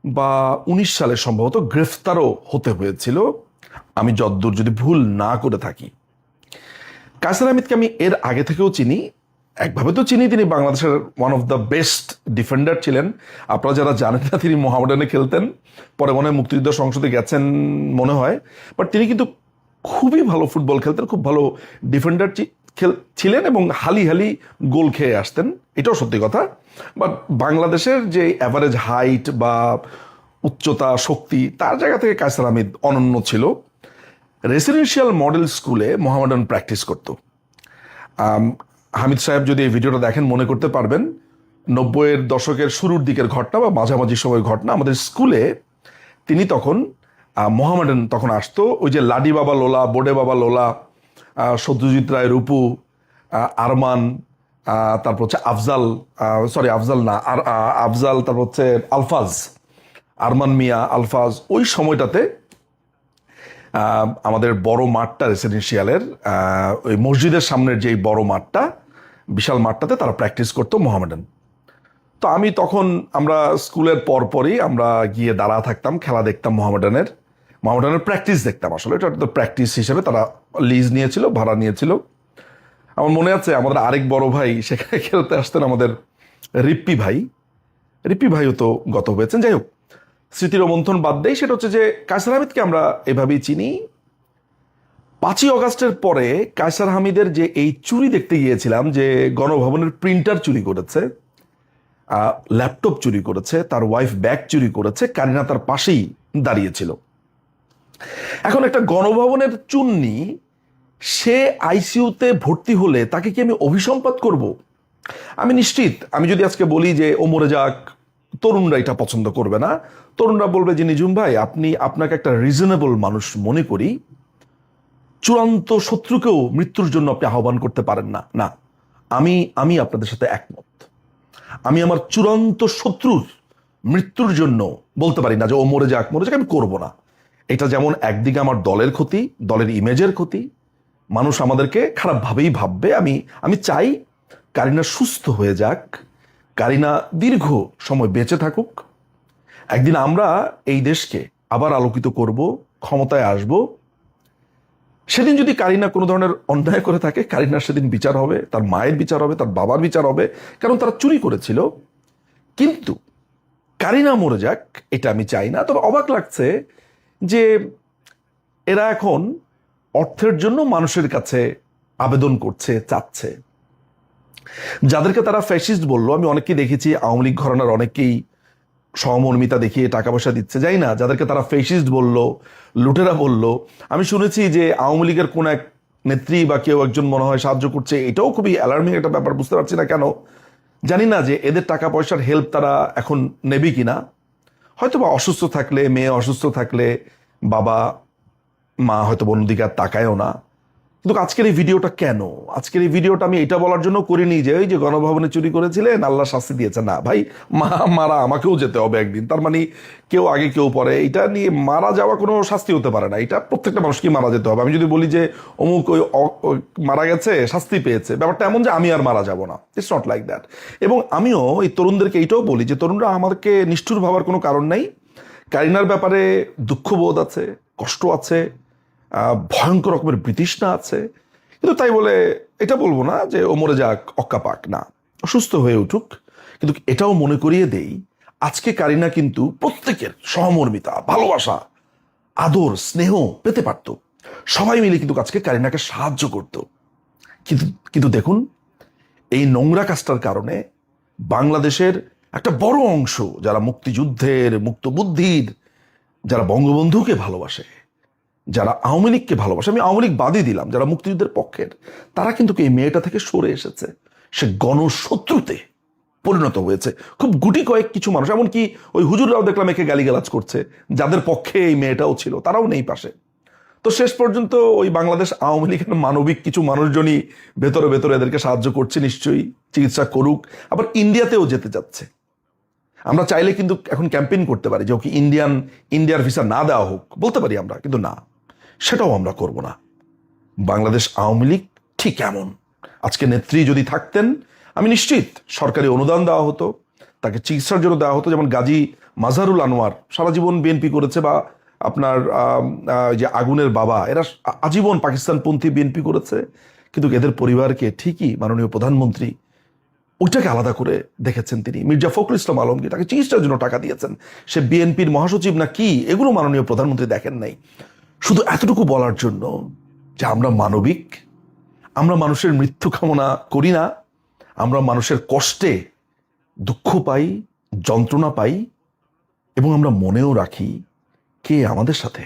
বা 19 সালে সম্ভবত গ্রেফতারও হতে হয়েছিল, আমি যদ্দূর যদি ভুল না করে থাকি। কায়সার হামিদকে আমি এর আগে থেকেও চিনি, একভাবে তো চিনি, তিনি বাংলাদেশের one of the best defender ছিলেন। আপনারা যারা জানেন না, তিনি মোহামেডানে খেলতেন, পরে মনে হয় মুক্তিযুদ্ধ সংসদে গেছেন মনে হয়, বাট তিনি কিন্তু খুবই ভালো ফুটবল খেলতেন, খুব ভালো ডিফেন্ডার ছিলেন এবং হালি হালি গোল খেয়ে আসতেন, এটাও সত্যি কথা। বাট বাংলাদেশের যে অ্যাভারেজ হাইট বা উচ্চতা, শক্তি, তার জায়গা থেকে কায়সার হামিদ অনন্য ছিল। রেসিডেন্সিয়াল মডেল স্কুলে মোহামেডান প্র্যাকটিস করত। হামিদ সাহেব যদি এই ভিডিওটা দেখেন মনে করতে পারবেন 90-এর দশকের শুরুর দিকের ঘটনা বা মাঝামাঝি সময়ের ঘটনা। আমাদের স্কুলে তিনি তখন মোহামেডান তখন আসতো, ওই যে লাডি বাবা লোলা, বোডে বাবা লোলা, সত্যজিৎ রায় রূপু, আরমান, তারপর হচ্ছে আফজাল, তারপর হচ্ছে আলফাজ, আরমান মিয়া, আলফাজ। ওই সময়টাতে আমাদের বড় মাঠটা রেসিডেন্সিয়ালের ওই মসজিদের সামনের যেই বড় মাঠটা, বিশাল মাঠটাতে তারা প্র্যাকটিস করতো মোহামেডান। তো আমি তখন, আমরা স্কুলের পরপরই আমরা গিয়ে দাঁড়া থাকতাম, খেলা দেখতাম, মোহামেডানের প্র্যাকটিস দেখতাম। আসলে এটা তো প্র্যাকটিস হিসেবে তারা লিজ নিয়েছিল, ভাড়া নিয়েছিল। আমার মনে আছে আমাদের আরেক বড় ভাই সেখানে খেলতে আসতেন, আমাদের রিপ্পি ভাইও তো গত হয়েছেন। যাই হোক, স্মৃতির মন্থন বাদ দেই, সেটা হচ্ছে যে কায়সার হামিদকে আমরা এভাবেই চিনি। 5ই অগাস্টের পরে কায়সার হামিদের যে এই চুরি দেখতে গিয়েছিলাম, যে গণভবনের প্রিন্টার চুরি করেছে, ল্যাপটপ চুরি করেছে, তার ওয়াইফ ব্যাগ চুরি করেছে, কারিনা তার পাশেই দাঁড়িয়েছিল। এখন একটা গণভবনের চুন্নি, সে আইসিইউতে ভর্তি হলে তাকে কি আমি অভিসম্পাত করব? আমি নিশ্চিত, আমি যদি আজকে বলি যে ও মরে যাক, তরুণরা এটা পছন্দ করবে না। তরুণরা বলবে যে নিজুম ভাই, আপনাকে একটা রিজনেবল মানুষ মনে করি, চূড়ান্ত শত্রুকেও মৃত্যুর জন্য আপনি আহ্বান করতে পারেন না। না, আমি আপনাদের সাথে একমত। আমি আমার চূড়ান্ত শত্রুর মৃত্যুর জন্য বলতে পারি না যে ও মরে যাক, আমি করব না। এটা যেমন একদিকে আমার দলের ক্ষতি, দলের ইমেজের ক্ষতি, মানুষ আমাদেরকে খারাপভাবেই ভাববে। আমি চাই কারিনা সুস্থ হয়ে যাক, কারিনা দীর্ঘ সময় বেঁচে থাকুক। একদিন আমরা এই দেশকে আবার আলোকিত করব, ক্ষমতায় আসব। সেদিন যদি কারিনা কোনো ধরনের অন্যায় করে থাকে, কারিনার সেদিন বিচার হবে, তার মায়ের বিচার হবে, তার বাবার বিচার হবে, কারণ তারা চুরি করেছিল। কিন্তু কারিনা মরে যাক, এটা আমি চাই না। তবে অবাক লাগছে যে এরা এখন অর্থের জন্য মানুষের কাছে আবেদন করছে, চাচ্ছে। যাদেরকে তারা ফ্যাসিস্ট বললো, আমি অনেককেই দেখেছি, আওয়ামী লীগ ঘরানার অনেকেই সহমর্মিতা দেখিয়ে টাকা পয়সা দিচ্ছে, যাই না, যাদেরকে তারা ফ্যাসিস্ট বললো, লুটেরা বললো। আমি শুনেছি যে আওয়ামী লীগের কোন এক নেত্রী বা কেউ একজন মনে হয় সাহায্য করছে। এটাও খুবই অ্যালার্মিং একটা ব্যাপার, বুঝতে পারছি না কেন। জানি না যে এদের টাকা পয়সার হেল্প তারা এখন নেবে কিনা। হয়তো বা অসুস্থ থাকলে, মেয়ে অসুস্থ থাকলে বাবা মা হয়তো অন্যদিকে আর তাকায়ও না। কিন্তু আজকের এই ভিডিওটা কেন? আজকের এই ভিডিওটা আমি এটা বলার জন্য করিনি যে ওই যে গণভবনে চুরি করেছিলেন, আল্লাহ শাস্তি দিয়েছে। না ভাই, মারা আমাকেও যেতে হবে একদিন। তার মানে কেউ আগে কেউ পরে, এটা নিয়ে মারা যাওয়া কোনো শাস্তি হতে পারে না। এটা প্রত্যেকটা মানুষকে মারা যেতে হবে। আমি যদি বলি যে অমুক ওই মারা গেছে, শাস্তি পেয়েছে, ব্যাপারটা এমন যে আমি আর মারা যাব না। It's not like that. এবং আমিও এই তরুণদেরকে এইটাও বলি যে তরুণরা আমাদেরকে নিষ্ঠুর ভাবার কোনো কারণ নেই। কারিনার ব্যাপারে দুঃখবোধ আছে, কষ্ট আছে, ভয়ঙ্কর রকমের বিতৃষ্ণা আছে, কিন্তু তাই বলে এটা বলবো না যে ও মরে যাক, অক্কা পাক। না, অসুস্থ হয়ে উঠুক। কিন্তু এটাও মনে করিয়ে দেই, আজকে কারিনা কিন্তু প্রত্যেকের সহমর্মিতা, ভালোবাসা, আদর, স্নেহ পেতে পারত। সবাই মিলে কিন্তু আজকে কারিনাকে সাহায্য করত। কিন্তু দেখুন, এই নোংরা কাজটার কারণে বাংলাদেশের একটা বড় অংশ, যারা মুক্তিযুদ্ধের, মুক্তবুদ্ধির, যারা বঙ্গবন্ধুকে ভালোবাসে, যারা আওয়ামী লীগকে ভালোবাসে, আমি আওয়ামী লীগ বাদই দিলাম, যারা মুক্তিযুদ্ধের পক্ষের, তারা কিন্তু এই মেয়েটা থেকে সরে এসেছে। সে গণশত্রুতে পরিণত হয়েছে। খুব গুটি কয়েক কিছু মানুষ, এমনকি ওই হুজুররাও দেখলাম একে গালিগালাজ করছে, যাদের পক্ষে এই মেয়েটাও ছিল, তারাও নেই পাশে। তো শেষ পর্যন্ত ওই বাংলাদেশ আওয়ামী লীগের মানবিক কিছু মানুষজনই ভেতরে ভেতরে এদেরকে সাহায্য করছে, নিশ্চয়ই চিকিৎসা করুক। আবার ইন্ডিয়াতেও যেতে যাচ্ছে। আমরা চাইলে কিন্তু এখন ক্যাম্পেইন করতে পারি যে ওকে ইন্ডিয়ার ভিসা না দেওয়া হোক, বলতে পারি আমরা, কিন্তু না, সেটাও আমরা করব না। বাংলাদেশ আওয়ামী লীগ ঠিক এমন। আজকে নেত্রী যদি থাকতেন, আমি নিশ্চিত সরকারি অনুদান দেওয়া হতো, তাকে চিকিৎসার জন্য দেওয়া হতো। যেমন গাজী মাজহারুল আনোয়ার সারা জীবন বিএনপি করেছে, বা আপনার যে আগুনের বাবা, এরা আজীবন পাকিস্তানপন্থী বিএনপি করেছে, কিন্তু এদের পরিবারকে ঠিকই মাননীয় প্রধানমন্ত্রী ওইটাকে আলাদা করে দেখেছেন। তিনি মির্জা ফখরুল ইসলাম আলমগীর, তাকে চিকিৎসার জন্য টাকা দিয়েছেন। সে বিএনপির মহাসচিব না কি, এগুলো মাননীয় প্রধানমন্ত্রী দেখেন নাই। শুধু এতটুকু বলার জন্য যে আমরা মানবিক, আমরা মানুষের মৃত্যু কামনা করি না, আমরা মানুষের কষ্টে দুঃখ পাই, যন্ত্রণা পাই, এবং আমরা মনেও রাখি কে আমাদের সাথে